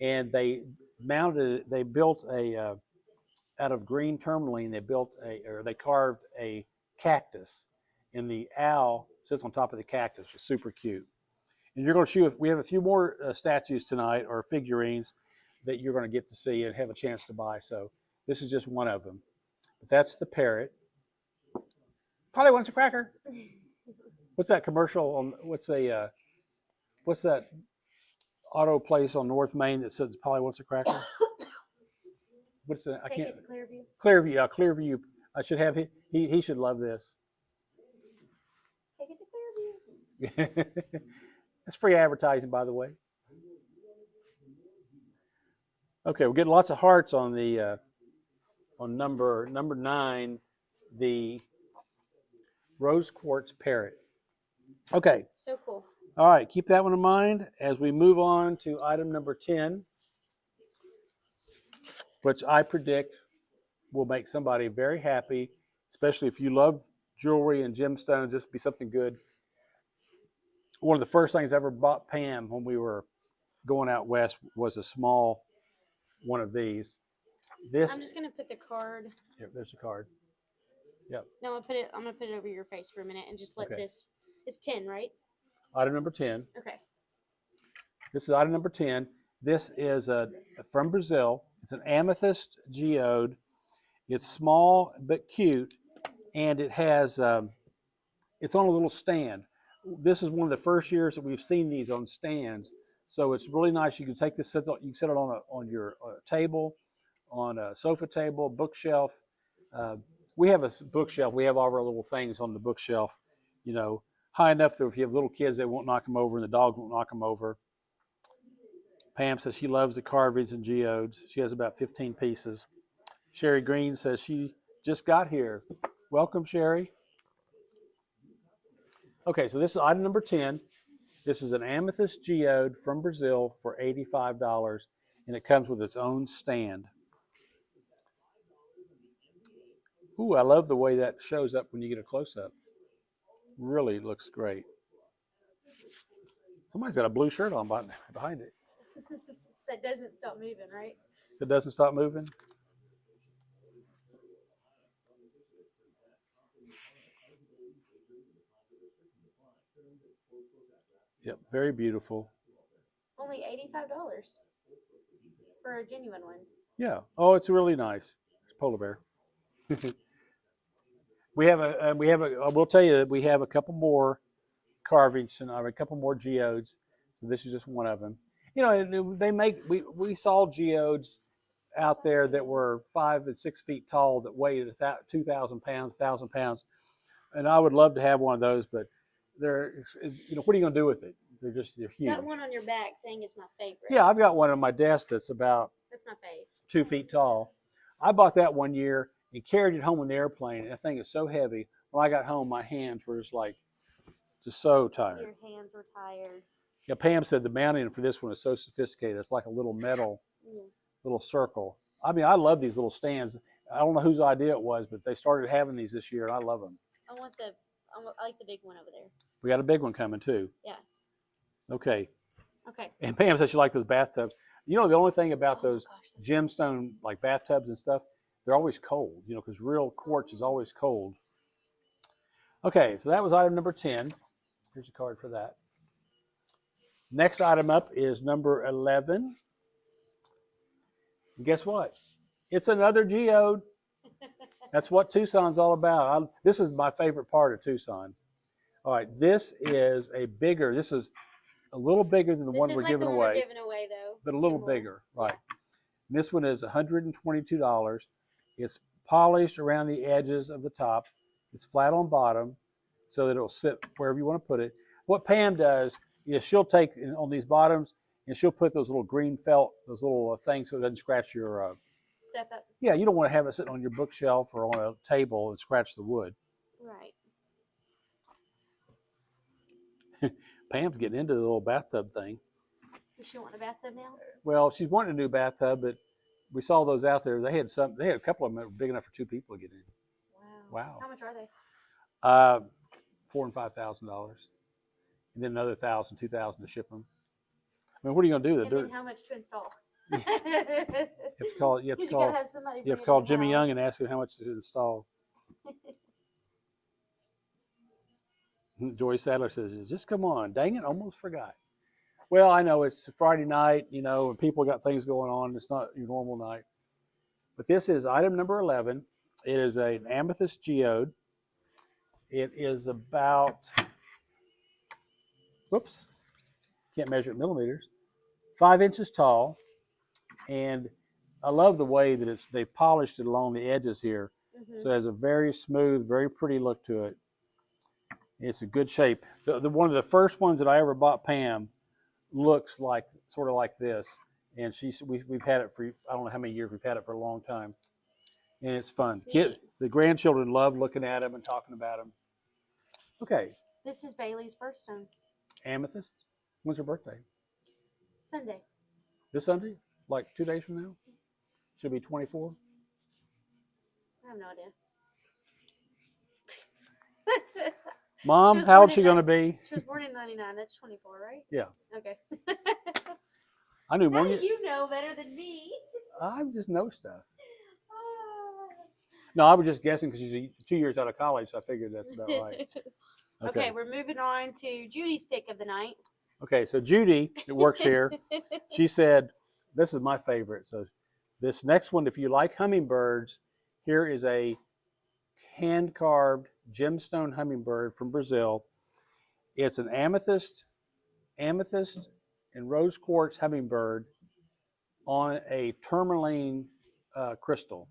And they built out of green tourmaline, they carved a cactus. And the owl sits on top of the cactus. It's super cute. And you're going to shoot, we have a few more statues tonight, or figurines. that you're going to get to see and have a chance to buy. So this is just one of them. But that's the parrot. Polly wants a cracker. What's that commercial on? What's that auto place on North Main that says Polly wants a cracker? What's that? I Take can't. it to Clearview. Clearview. Yeah, Clearview. I should have he should love this. Take it to Clearview. That's free advertising, by the way. Okay, we're getting lots of hearts on the on number 9, the rose quartz parrot. Okay. So cool. All right, keep that one in mind as we move on to item number 10, which I predict will make somebody very happy, especially if you love jewelry and gemstones. This would be something good. One of the first things I ever bought Pam when we were going out west was a small one of these. I'm just gonna put the card. Here, there's a card. Yep. No, I'm gonna put it over your face for a minute and just let this. It's 10, right? Item number 10. Okay. This is item number 10. This is from Brazil. It's an amethyst geode. It's small but cute, and it has it's on a little stand. This is one of the first years that we've seen these on stands, so it's really nice. You can take this, you can set it on your table, on a sofa table, bookshelf. We have a bookshelf. We have all our little things on the bookshelf, you know, high enough that if you have little kids, they won't knock them over, and the dog won't knock them over. Pam says she loves the carvings and geodes. She has about 15 pieces. Sherry Green says she just got here. Welcome, Sherry. Okay, so this is item number 10. This is an amethyst geode from Brazil for $85, and it comes with its own stand. Ooh, I love the way that shows up when you get a close-up. Really looks great. Somebody's got a blue shirt on behind it. That doesn't stop moving, right? It doesn't stop moving? Yep, very beautiful. Only $85 for a genuine one. Yeah. Oh, it's really nice. It's a polar bear. I will tell you that we have a couple more carvings tonight, a couple more geodes. So this is just one of them. You know, we saw geodes out there that were 5 and 6 feet tall that weighed 2,000 pounds, 1,000 pounds. And I would love to have one of those, but they're, you know, what are you going to do with it? They're huge. That one on your back thing is my favorite. Yeah, I've got one on my desk that's about That's my fave. 2 feet tall. I bought that one year and carried it home on the airplane. And that thing is so heavy. When I got home, my hands were just so tired. Your hands were tired. Yeah, Pam said the mounting for this one is so sophisticated. It's like a little metal, little circle. I mean, I love these little stands. I don't know whose idea it was, but they started having these this year, and I love them. I like the big one over there. We got a big one coming too. Yeah. Okay. Okay. And Pam said she liked those bathtubs. You know, the only thing about those gemstone like bathtubs and stuff, they're always cold. You know, because real quartz is always cold. Okay, so that was item number 10. Here's a card for that. Next item up is number 11. And guess what? It's another geode. That's what Tucson's all about. This is my favorite part of Tucson. All right, this is a little bigger than the one we're giving away. We're giving away, though. But a little bigger, right. And this one is $122. It's polished around the edges of the top. It's flat on bottom so that it'll sit wherever you want to put it. What Pam does is she'll take on these bottoms and she'll put those little green felt, those little things so it doesn't scratch your... Step up. Yeah, you don't want to have it sitting on your bookshelf or on a table and scratch the wood. Right. Pam's getting into the little bathtub thing. Does she want a bathtub now? Well, she's wanting a new bathtub, but we saw those out there. They had a couple of them that were big enough for 2 people to get in. Wow. How much are they? $4,000 and $5,000, and then another $1,000, $2,000 to ship them. I mean, what are you going to do? And then how much to install? You have to call Jimmy Young and ask him how much to install. Joy Sadler says, "Just come on, dang it, almost forgot." Well, I know it's Friday night, and people got things going on. It's not your normal night. But this is item number 11. It is an amethyst geode. It is about, whoops, can't measure it in millimeters, 5 inches tall. And I love the way that they polished it along the edges here. So it has a very smooth, very pretty look to it. It's a good shape. One of the first ones that I ever bought Pam looks like sort of like this. And we've had it for, I don't know how many years, we've had it for a long time. And it's fun. The grandchildren love looking at them and talking about them. Okay. This is Bailey's birthstone. Amethyst. When's her birthday? Sunday. This Sunday? Like 2 days from now? Should be 24? I have no idea. Mom, how old's she going to be? She was born in 99. That's 24, right? Yeah. Okay. I knew more. How do you know better than me? I just know stuff. No, I was just guessing because she's 2 years out of college, so I figured that's about right. Okay, we're moving on to Judy's pick of the night. Okay, so Judy, that works here, she said, this is my favorite. So this next one, if you like hummingbirds, here is a hand-carved gemstone hummingbird from Brazil. It's an amethyst and rose quartz hummingbird on a tourmaline crystal.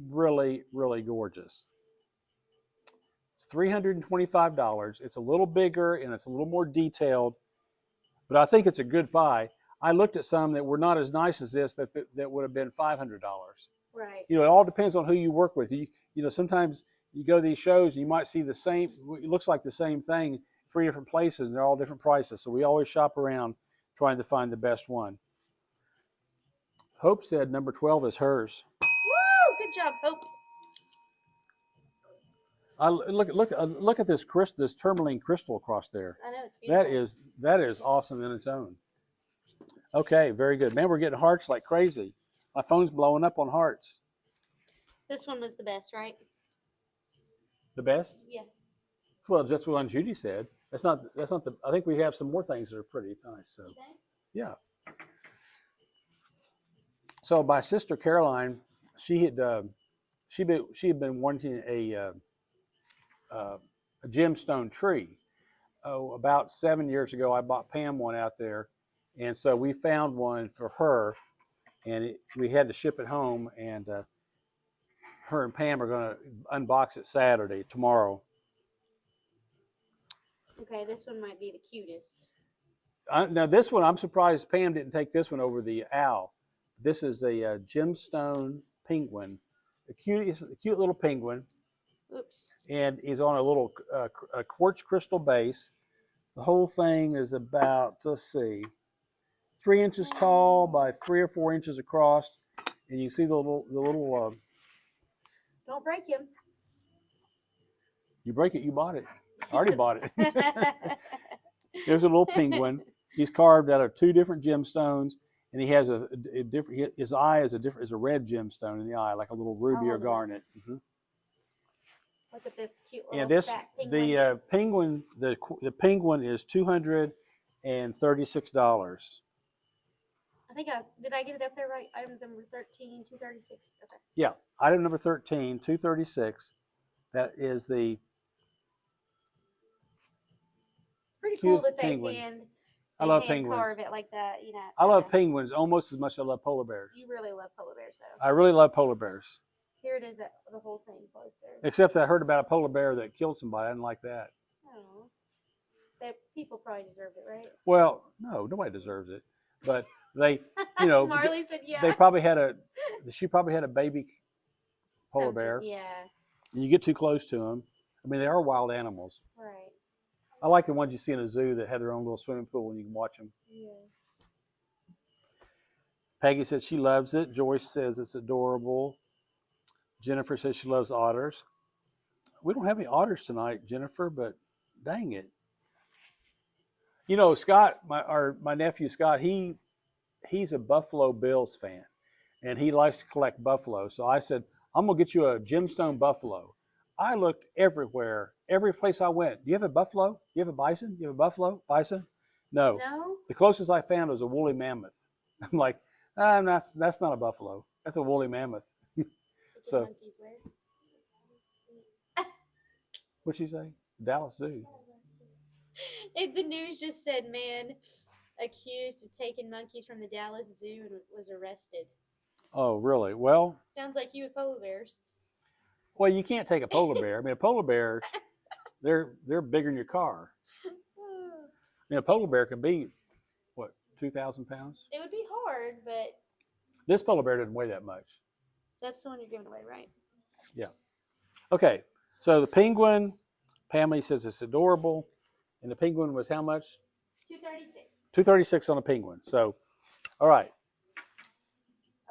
Really, really gorgeous. It's $325. It's a little bigger and it's a little more detailed, but I think it's a good buy. I looked at some that were not as nice as this that would have been $500. Right. It all depends on who you work with. Sometimes you go to these shows and you might see the same, it looks like the same thing, 3 different places, and they're all different prices. So we always shop around trying to find the best one. Hope said number 12 is hers. Woo! Good job, Hope. Look at this tourmaline crystal across there. I know, it's beautiful. That is awesome in its own. Okay, very good. Man, we're getting hearts like crazy. My phone's blowing up on hearts. This one was the best, right? The best? Yeah. Well, just what Judy said. That's not the. I think we have some more things that are pretty nice. So, yeah. So my sister Caroline, she had been wanting a gemstone tree. Oh, about 7 years ago, I bought Pam one out there, and so we found one for her, and we had to ship it home, and her and Pam are going to unbox it tomorrow. Okay, this one might be the cutest. Now this one, I'm surprised Pam didn't take this one over the owl. This is a gemstone penguin, a cute little penguin. Oops. And is on a little a quartz crystal base. The whole thing is about, let's see, 3 inches tall by 3 or 4 inches across, and you see the little. Don't break him. You break it, you bought it. I already bought it. There's a little penguin. He's carved out of 2 different gemstones, and he has a different. His eye is a red gemstone in the eye, like a little ruby or garnet. Mm-hmm. Look at this cute little fat The penguin. penguin is $236. I think did I get it up there right? Item number 13, 236. Okay. Yeah, item number 13, 236. That is the. It's pretty cool that they penguin. hand penguins. carve it like that. I love penguins almost as much as I love polar bears. You really love polar bears, though. I really love polar bears. Here it is, the whole thing closer. Except that I heard about a polar bear that killed somebody. I didn't like that. Oh, people probably deserved it, right? Well, no, nobody deserves it. But they, Marley said, yeah. She probably had a baby polar bear. Yeah. And you get too close to them. I mean, they are wild animals. Right. I like the ones you see in a zoo that have their own little swimming pool and you can watch them. Yeah. Peggy said she loves it. Joyce says it's adorable. Jennifer says she loves otters. We don't have any otters tonight, Jennifer, but dang it. Scott, my nephew Scott, he's a Buffalo Bills fan, and he likes to collect buffalo. So I said, I'm going to get you a gemstone buffalo. I looked everywhere, every place I went. Do you have a buffalo? Do you have a bison? Do you have a buffalo? Bison? No. No? The closest I found was a woolly mammoth. I'm like, that's not a buffalo. That's a woolly mammoth. What do So- monkeys wear? What'd she say? Dallas Zoo. The news just said man accused of taking monkeys from the Dallas Zoo and was arrested. Oh, really? Well, Sounds like you with polar bears. you can't take a polar bear. I mean, a polar bear, they're bigger than your car. I mean, a polar bear can be, what, 2,000 pounds? It would be hard, but This polar bear doesn't weigh that much. that's the one you're giving away, right? Okay, so the penguin, Pamela says it's adorable. And the penguin was how much? $236. $236 on a penguin. So, all right.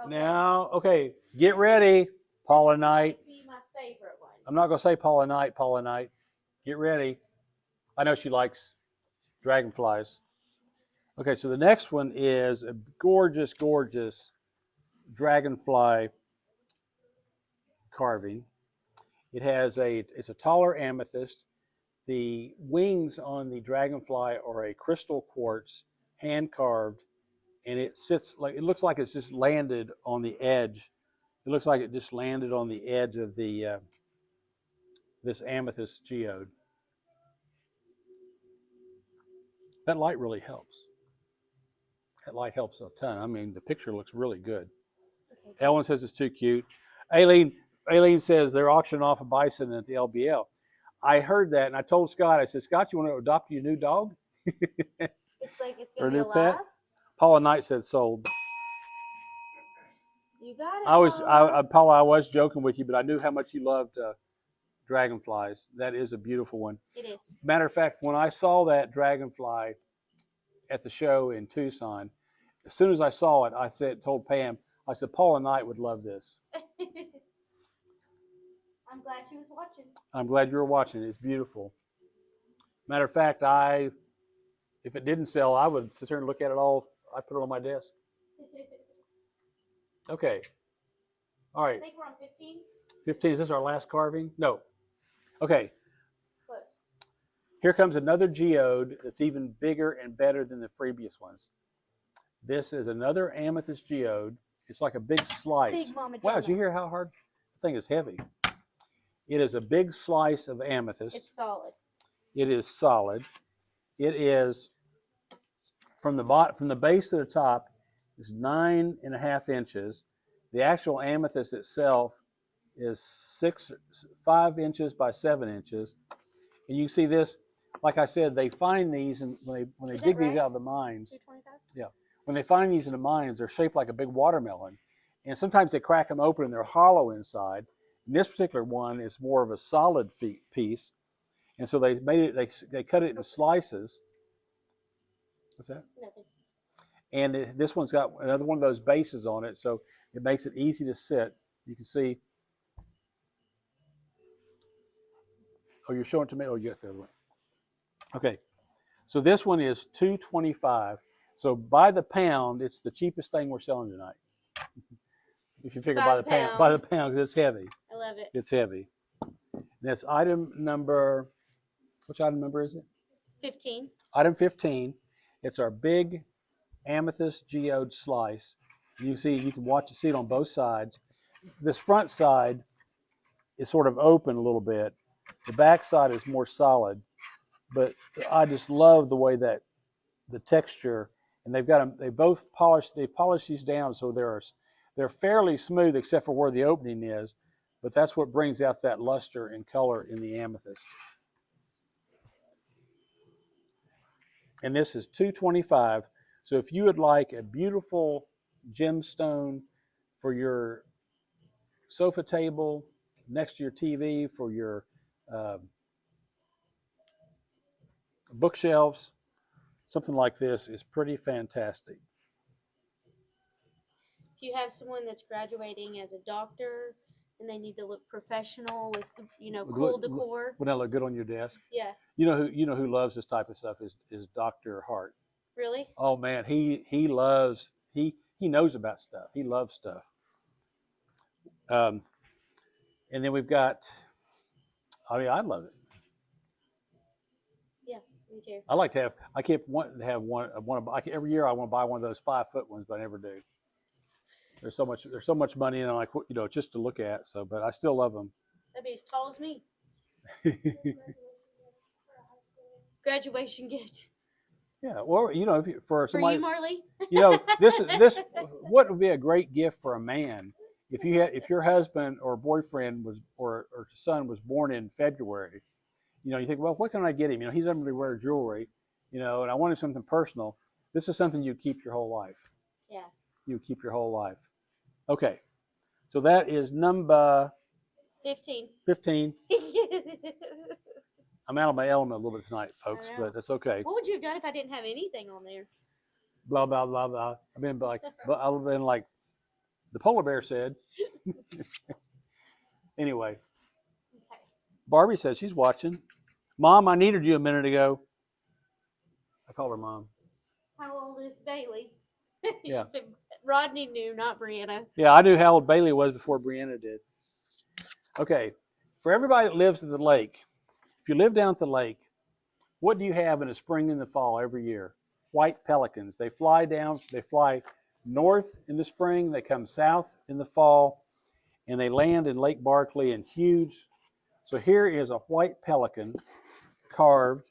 Okay. Now, okay, get ready, Paula Knight. Might be my favorite one. I'm not going to say Paula Knight, Paula Knight. Get ready. I know she likes dragonflies. Okay, so the next one is a gorgeous, gorgeous dragonfly carving. It's a taller amethyst. The wings on the dragonfly are a crystal quartz, hand carved, and it looks like it's just landed on the edge. It looks like it just landed on the edge of the this amethyst geode. That light really helps. That light helps a ton. I mean, the picture looks really good. Okay. Ellen says it's too cute. Aileen says they're auctioning off a bison at the LBL. I heard that, and I told Scott, I said, Scott, you want to adopt your new dog? It's like it's Or gonna be new pet? alive. Paula Knight said sold. You got it. Paula, I was joking with you, but I knew how much you loved dragonflies. That is a beautiful one. It is. Matter of fact, when I saw that dragonfly at the show in Tucson, as soon as I saw it, told Pam, I said, Paula Knight would love this. I'm glad she was watching. I'm glad you were watching. It's beautiful. Matter of fact, if it didn't sell, I would sit here and look at it all. I put it on my desk. Okay. All I right. think we're on 15. 15, is this our last carving? No. Okay. Close. Here comes another geode that's even bigger and better than the previous ones. This is another amethyst geode. It's like a big slice. Big Mama Wow, Jello. did you hear how hard? The thing is heavy. It is a big slice of amethyst. It's solid. It is solid. It is from the base to the top is 9.5 inches. The actual amethyst itself is 5 inches by 7 inches. And you can see this, like I said, they find these, and when they dig these out of the mines, 225. when they find these in the mines, they're shaped like a big watermelon. And sometimes they crack them open and they're hollow inside. And this particular one is more of a solid piece. And so they they cut it into slices. What's that? Nothing. And this one's got another one of those bases on it, so it makes it easy to sit. You can see. Oh, you're showing it to me? Oh, you got the other one. Okay. So this one is $225. So by the pound, it's the cheapest thing we're selling tonight. If you figure by the pound, because it's heavy. I love it. It's heavy. And that's item number, which item number is it? 15. Item 15. It's our big amethyst geode slice. You can see it on both sides. This front side is sort of open a little bit. The back side is more solid, but I just love the way that the texture, and they've polished these down so they're fairly smooth except for where the opening is, but that's what brings out that luster and color in the amethyst. And this is $225. So if you would like a beautiful gemstone for your sofa table, next to your TV, for your bookshelves, something like this is pretty fantastic. If you have someone that's graduating as a doctor and they need to look professional with, cool decor. Would that look good on your desk? Yeah. You know who loves this type of stuff is Dr. Hart. Really? Oh man, he knows about stuff. He loves stuff. And then we've got, I love it. Yeah, me too. I like to have. I keep wanting to have one. Every year I want to buy one of those 5-foot ones, but I never do. There's so much money in them, like just to look at. So, but I still love them. That'd be as tall as me. Graduation gift. Yeah, or if you, for For you, somebody, Marley? this what would be a great gift for a man if your husband or boyfriend or son was born in February. You think, well, what can I get him? He doesn't really wear jewelry, and I wanted something personal. This is something you keep your whole life. Yeah. You keep your whole life. Okay, so that is number 15. 15. I'm out of my element a little bit tonight, folks, but that's okay. What would you have done if I didn't have anything on there? Blah blah blah blah. I've been like the polar bear said. Anyway, Okay. Barbie said she's watching. Mom, I needed you a minute ago. I called her Mom. How old is Bailey? Yeah. Rodney knew, not Brianna. Yeah, I knew how old Bailey was before Brianna did. Okay, for everybody that lives at the lake, if you live down at the lake, what do you have in the spring and the fall every year? White pelicans. They fly north in the spring, they come south in the fall, and they land in Lake Barkley in huge. So here is a white pelican carved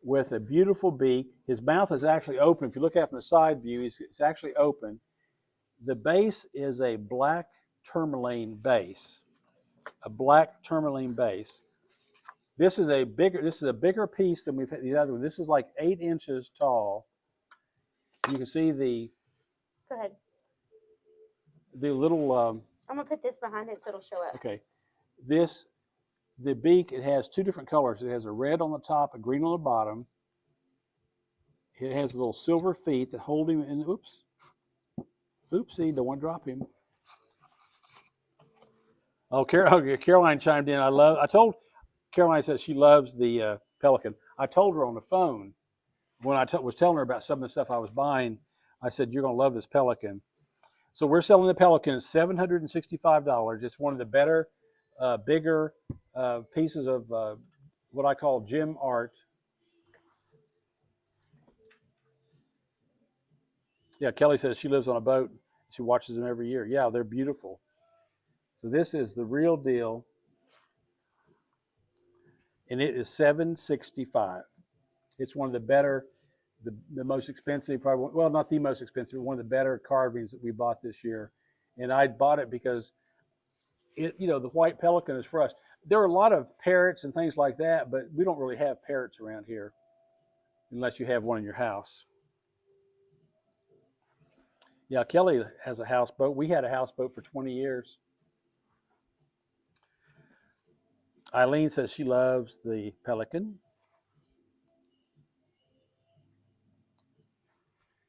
with a beautiful beak. His mouth is actually open. If you look at it from the side view, it's actually open. The base is a black tourmaline base. A black tourmaline base. This is a bigger piece than we've had the other one. This is like 8 inches tall. You can see Go ahead. the little. I'm gonna put this behind it so it'll show up. Okay, the beak. It has 2 different colors. It has a red on the top, a green on the bottom. It has little silver feet that hold him in. Oopsie! Don't want to drop him. Oh, Caroline chimed in. I told Caroline said she loves the pelican. I told her on the phone when I was telling her about some of the stuff I was buying. I said, you're going to love this pelican. So we're selling the pelican at $765. It's one of the better, bigger pieces of what I call gem art. Yeah, Kelly says she lives on a boat. She watches them every year. Yeah, they're beautiful. So this is the real deal. And it is $765. It's one of the better, the most expensive, probably, well, not the most expensive, but one of the better carvings that we bought this year. And I bought it because the white pelican is for us. There are a lot of parrots and things like that, but we don't really have parrots around here unless you have one in your house. Yeah, Kelly has a houseboat. We had a houseboat for 20 years. Eileen says she loves the pelican.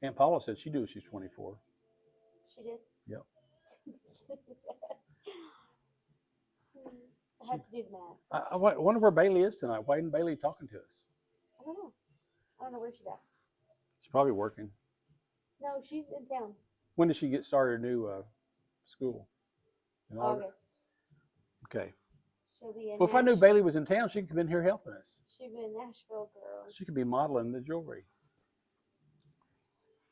Aunt Paula said she knew she's 24. She did? Yep. I have to do the math. I wonder where Bailey is tonight. Why isn't Bailey talking to us? I don't know. I don't know where she's at. She's probably working. No, she's in town. When did she get started a new school? In August. Okay. She'll be in Well, if I knew Bailey was in town, she could have been here helping us. She'll be in Nashville, girl. She could be modeling the jewelry.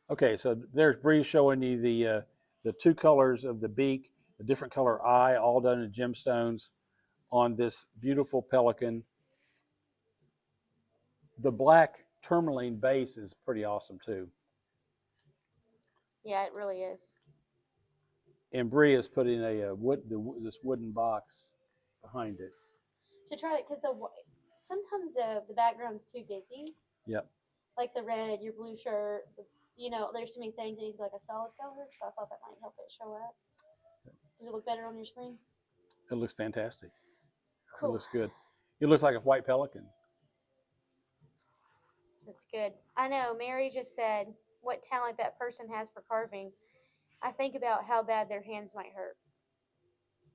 Okay, so there's Bree showing you the 2 colors of the beak, the different color eye, all done in gemstones on this beautiful pelican. The black tourmaline base is pretty awesome too. Yeah, it really is. And Bree is putting this wooden box behind it. To try it, because sometimes the background's too busy. Yep. Like the red, your blue shirt, there's too many things that needs to be like a solid color, so I thought that might help it show up. Does it look better on your screen? It looks fantastic. Cool. It looks good. It looks like a white pelican. That's good. I know, Mary just said what talent that person has for carving. I think about how bad their hands might hurt.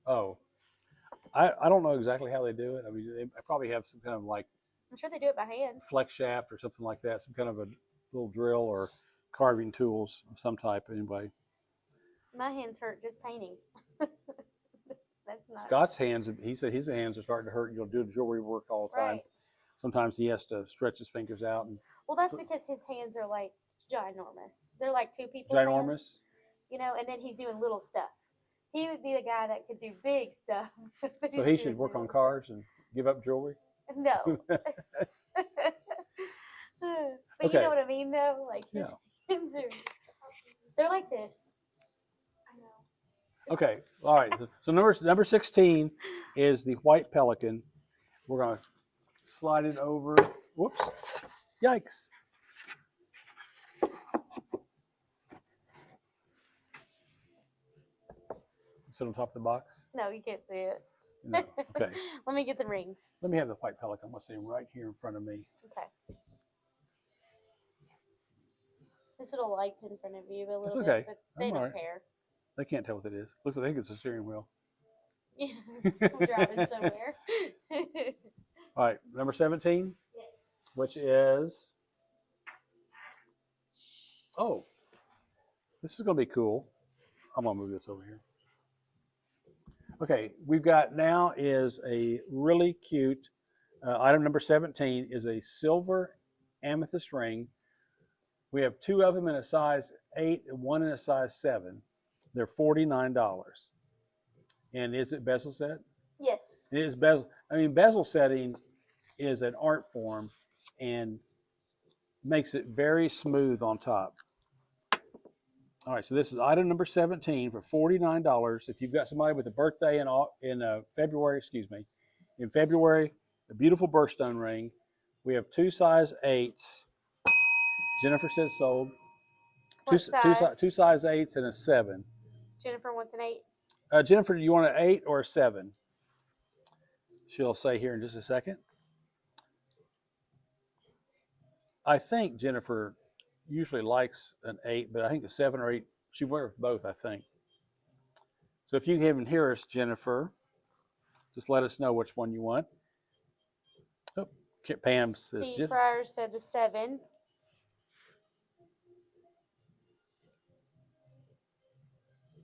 Oh, I don't know exactly how they do it. I mean, they probably have some kind of like I'm sure they do it by hand. flex shaft or something like that, some kind of a little drill or carving tools of some type anyway. My hands hurt just painting. That's not Scott's hands, he said his hands are starting to hurt. You'll do jewelry work all the time. right. sometimes he has to stretch his fingers out. And Well, that's because his hands are like ginormous. They're like two people's hands. ginormous. You know, and then he's doing little stuff. He would be the guy that could do big stuff. But So he's he should doing work on little cars and give up jewelry. stuff. No. But you Okay. know what I mean, though? Like his hands are, they're like this. I know. Okay. All right. So number 16 is the white pelican. We're going to slide it over. Whoops. Yikes. Sit on top of the box? No, you can't see it. No. Okay. Let me get the rings. Let me have the white pelican. Let's see him right here in front of me. Okay. This little light's in front of you a little It's okay. bit, but they I'm don't all right. care. They can't tell what it is. Looks like I think it's a steering wheel. Yeah, I'm driving somewhere. All right. Number 17, Yes. which is, oh, this is going to be cool. I'm going to move this over here. Okay, we've got now is a really cute, item number 17 is a silver amethyst ring. We have two of them in a size 8 and one in a size 7. They're $49. And is it bezel set? Yes. It is bezel. I mean, bezel setting is an art form and makes it very smooth on top. All right, so this is item number 17 for $49. If you've got somebody with a birthday in February, in February, a beautiful birthstone ring. We have two size 8s. Jennifer says sold. What size? Two size 8s and a 7. Jennifer wants an 8. Jennifer, do you want an 8 or a 7? She'll say here in just a second. I think Jennifer usually likes an 8, but I think a 7 or 8, she wears both, I think. So if you can even hear us, Jennifer, just let us know which one you want. Oh, Pam says, Steve Fryer said the 7.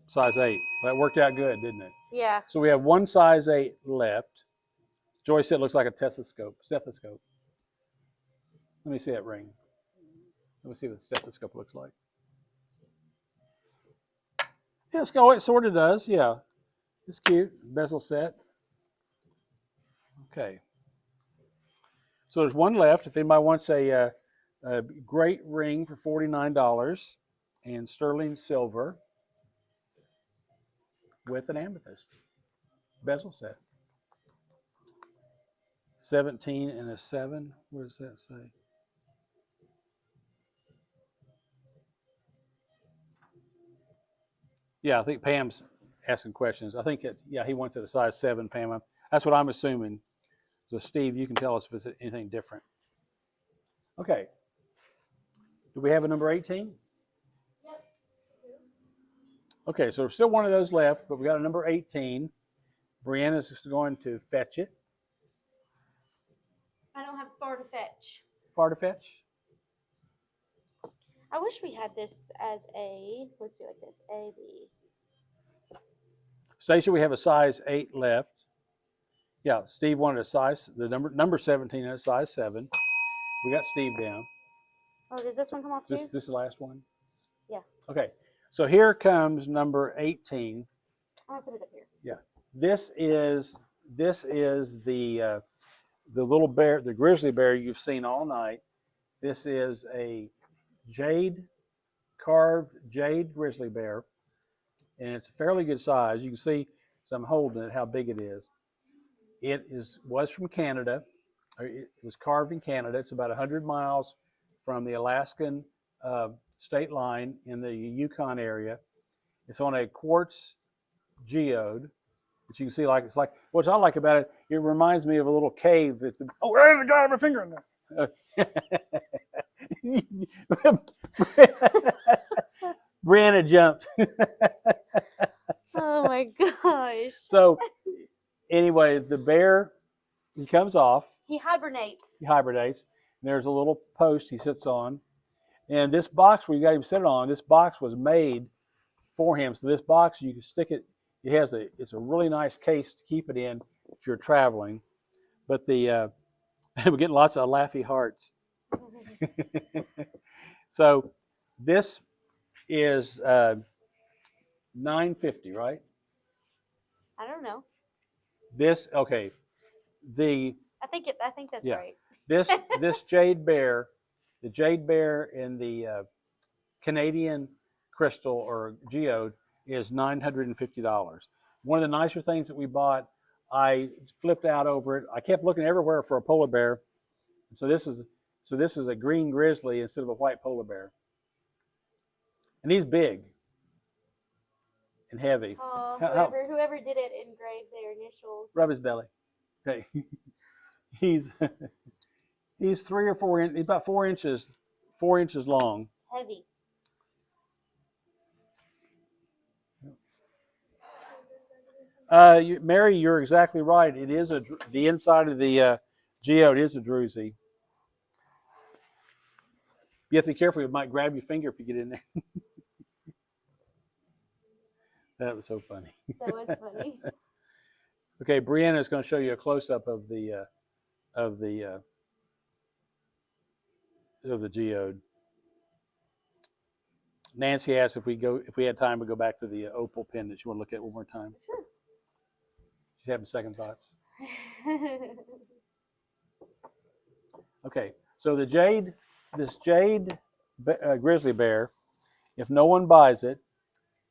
size 8. That worked out good, didn't it? Yeah. So we have one size 8 left. Joy said it looks like a stethoscope. Let me see that ring. Let me see what the stethoscope looks like. Yeah, it sort of does. Yeah, it's cute. Bezel set. Okay. So there's one left. If anybody wants a great ring for $49 and sterling silver with an amethyst bezel set. 17 and a 7. What does that say? Yeah, I think Pam's asking questions. I think he wants it a size 7, Pam. That's what I'm assuming. So Steve, you can tell us if it's anything different. Okay. Do we have a number 18? Yep. Okay, so there's still one of those left, but we got a number 18. Brianna's just going to fetch it. I don't have far to fetch. Far to fetch? I wish we had this as a, let's do it like this, A, B. Stacia, we have a size 8 left. Yeah, Steve wanted a size, the number 17 and a size 7. We got Steve down. Oh, does this one come off too? This is the last one? Yeah. Okay, so here comes number 18. I'm gonna put it up here. Yeah, this is the little bear, the grizzly bear you've seen all night. This is a carved jade grizzly bear, and it's a fairly good size. You can see, so I'm holding it, how big it is. It was from Canada. It was carved in Canada. It's about 100 miles from the Alaskan state line in the Yukon area. It's on a quartz geode, but you can see, like, it's like, what I like about it, it reminds me of a little cave. Oh, I got my finger in there. Brianna jumped. Oh my gosh. So anyway, the bear, he comes off. He hibernates. He hibernates. And there's a little post he sits on. And this box where you got him sit on, this box was made for him. So this box, you can stick it. It's a really nice case to keep it in if you're traveling. But the We're getting lots of laughy hearts. So this is $9.50, right? I don't know. This okay. The I think that's Yeah. right. this jade bear, the jade bear in the Canadian crystal or geode is $950. One of the nicer things that we bought, I flipped out over it. I kept looking everywhere for a polar bear. So this is a green grizzly instead of a white polar bear. And he's big and heavy. Oh, How whoever did it engraved their initials. rub his belly. Okay. he's he's 3 or 4 he's about 4 inches long. Heavy. Mary, you're exactly right. It is the inside of the geode is a druzy. You have to be careful. It might grab your finger if you get in there. That was so funny. That was funny. Okay, Brianna is going to show you a close-up of the geode. Nancy asked if we had time to go back to the opal pendant. You want to look at it one more time? Sure. She's having second thoughts. Okay, so this jade grizzly bear, if no one buys it,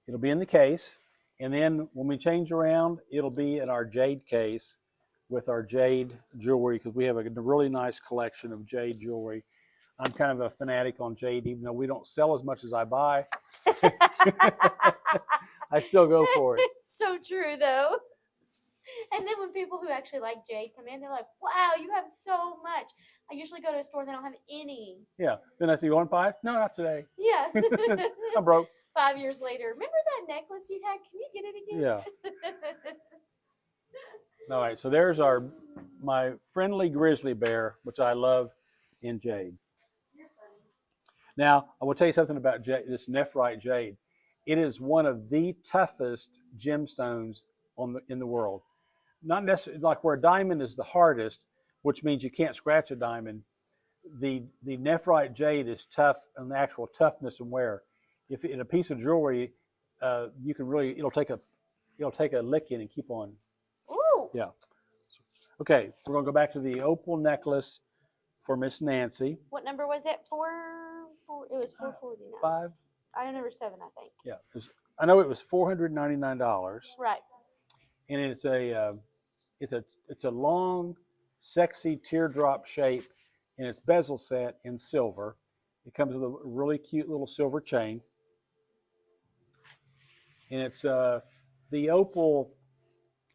it'll be in the case, and then when we change around, it'll be in our jade case with our jade jewelry, because we have a really nice collection of jade jewelry. I'm kind of a fanatic on jade, even though we don't sell as much as I buy. I still go for it. It's so true, though. And then when people who actually like jade come in, they're like, wow, you have so much. I usually go to a store and they don't have any. Yeah. Then I say, you want to buy? No, not today. Yeah. I'm broke. 5 years later, remember that necklace you had? Can you get it again? Yeah. All right. So there's my friendly grizzly bear, which I love in jade. Now, I will tell you something about jade, this nephrite jade. It is one of the toughest gemstones in the world. Not necessarily like where a diamond is the hardest, which means you can't scratch a diamond. The nephrite jade is tough on the actual toughness and wear. If in a piece of jewelry, you can really it'll take a licking and keep on. Ooh. Yeah. Okay, we're gonna go back to the opal necklace for Miss Nancy. What number was it? It was 449. 5. I number 7, I think. Yeah. I know it was $499. Right. And it's a long, sexy teardrop shape, and it's bezel set in silver. It comes with a really cute little silver chain, and it's the opal.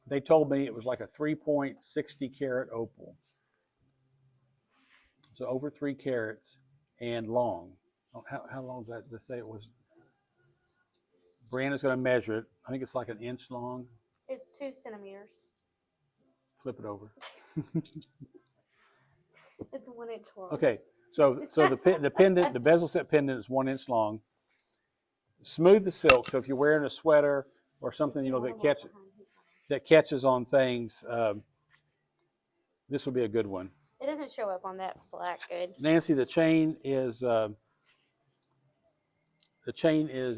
They told me it was like a 3.60 carat opal, so over 3 carats and long. How long is that? They say it was. Brianna's going to measure it. I think it's like an inch long. It's 2 centimeters. Flip it over. It's 1 inch long. Okay, so the pendant, the bezel set pendant is 1 inch long. Smooth the silk. So if you're wearing a sweater or something, that catches on things, this would be a good one. It doesn't show up on that black good. Nancy, the chain is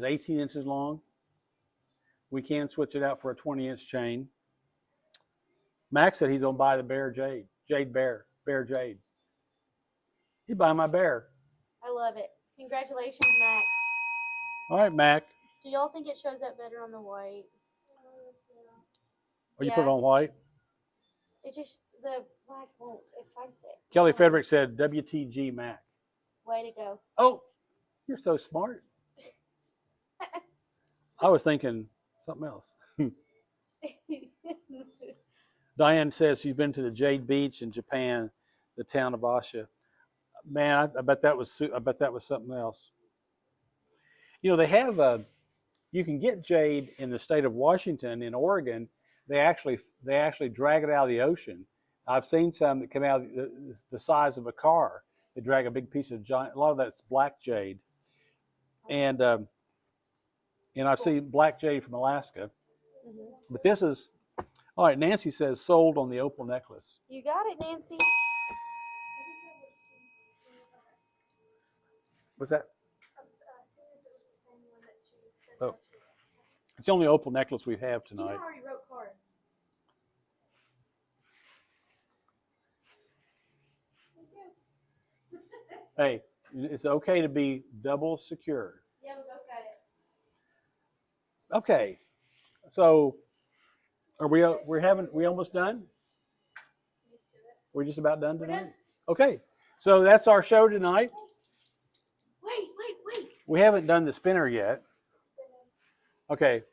18 inches long. We can switch it out for a 20-inch chain. Max said he's gonna buy the bear bear jade. He'd buy my bear. I love it. Congratulations, Mac. All right, Mac. Do y'all think it shows up better on the white? Or you put it on white? It just, the black won't, it fights it. Kelly Frederick said WTG Mac. Way to go. Oh, you're so smart. I was thinking something else. Diane says she's been to the Jade Beach in Japan, the town of Asha. Man, I bet that was something else. You know, they have you can get jade in the state of Washington, in Oregon. They actually drag it out of the ocean. I've seen some that come out the size of a car. They drag a big piece of giant. A lot of that's black jade, and I've seen black jade from Alaska. Mm-hmm. But this is all right. Nancy says sold on the opal necklace. You got it, Nancy. What's that? Oh, it's the only opal necklace we have You tonight. already wrote cards. Hey, it's okay to be double secured. Yeah, we both got it. Okay, so are we almost done? We're just about done We're tonight? done. Okay, so that's our show tonight. Wait. We haven't done the spinner yet. Okay,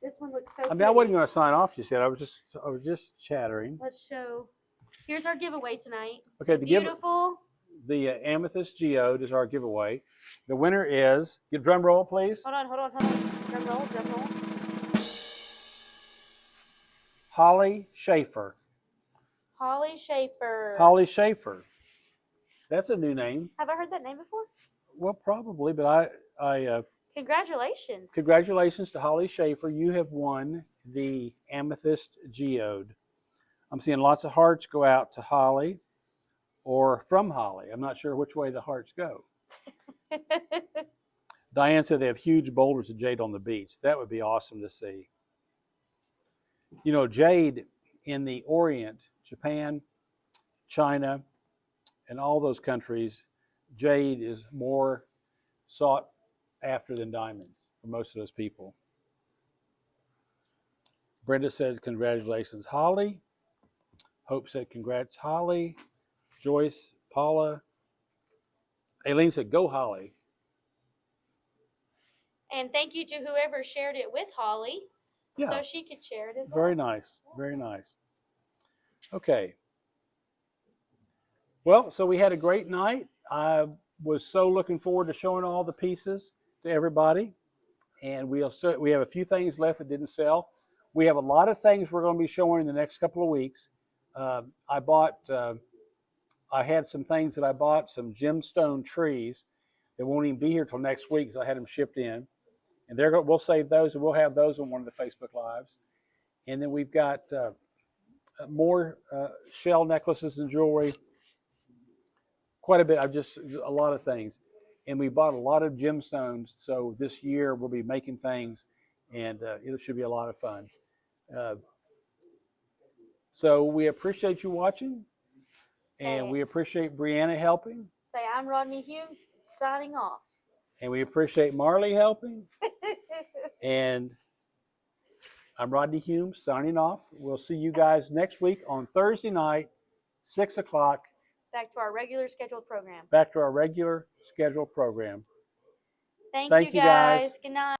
This one looks so I mean, I pretty. wasn't going to sign off just yet. I was just chattering. Let's show. Here's our giveaway tonight. Okay, Beautiful. the amethyst geode is our giveaway. The winner is, give drum roll, please. Hold on. Drum roll. Holly Schaefer. Holly Schaefer. Holly Schaefer. That's a new name. Have I heard that name before? Well, probably, but Congratulations. congratulations to Holly Schaefer. You have won the amethyst geode. I'm seeing lots of hearts go out to Holly or from Holly. I'm not sure which way the hearts go. Diane said they have huge boulders of jade on the beach. That would be awesome to see. You know, jade in the Orient, Japan, China, and all those countries, jade is more sought after than diamonds for most of those people. Brenda said, congratulations, Holly. Hope said, congrats, Holly. Joyce, Paula. Aileen said, go, Holly. And thank you to whoever shared it with Holly. Yeah. So she could share it as well. Very nice. Very nice. Okay. Well, so we had a great night. I was so looking forward to showing all the pieces to everybody. And we have a few things left that didn't sell. We have a lot of things we're going to be showing in the next couple of weeks. I had some things that I bought, some gemstone trees that won't even be here till next week because I had them shipped in. And we'll save those, and we'll have those on one of the Facebook Lives. And then we've got more shell necklaces and jewelry. Quite a bit. A lot of things. And we bought a lot of gemstones. So this year we'll be making things, and it should be a lot of fun. So we appreciate you watching, and we appreciate Brianna helping. Say, I'm Rodney Humes, signing off. And we appreciate Marley helping. And I'm Rodney Humes, signing off. We'll see you guys next week on Thursday night, 6 o'clock. Back to our regular scheduled program. Back to our regular scheduled program. Thank you guys. Good night.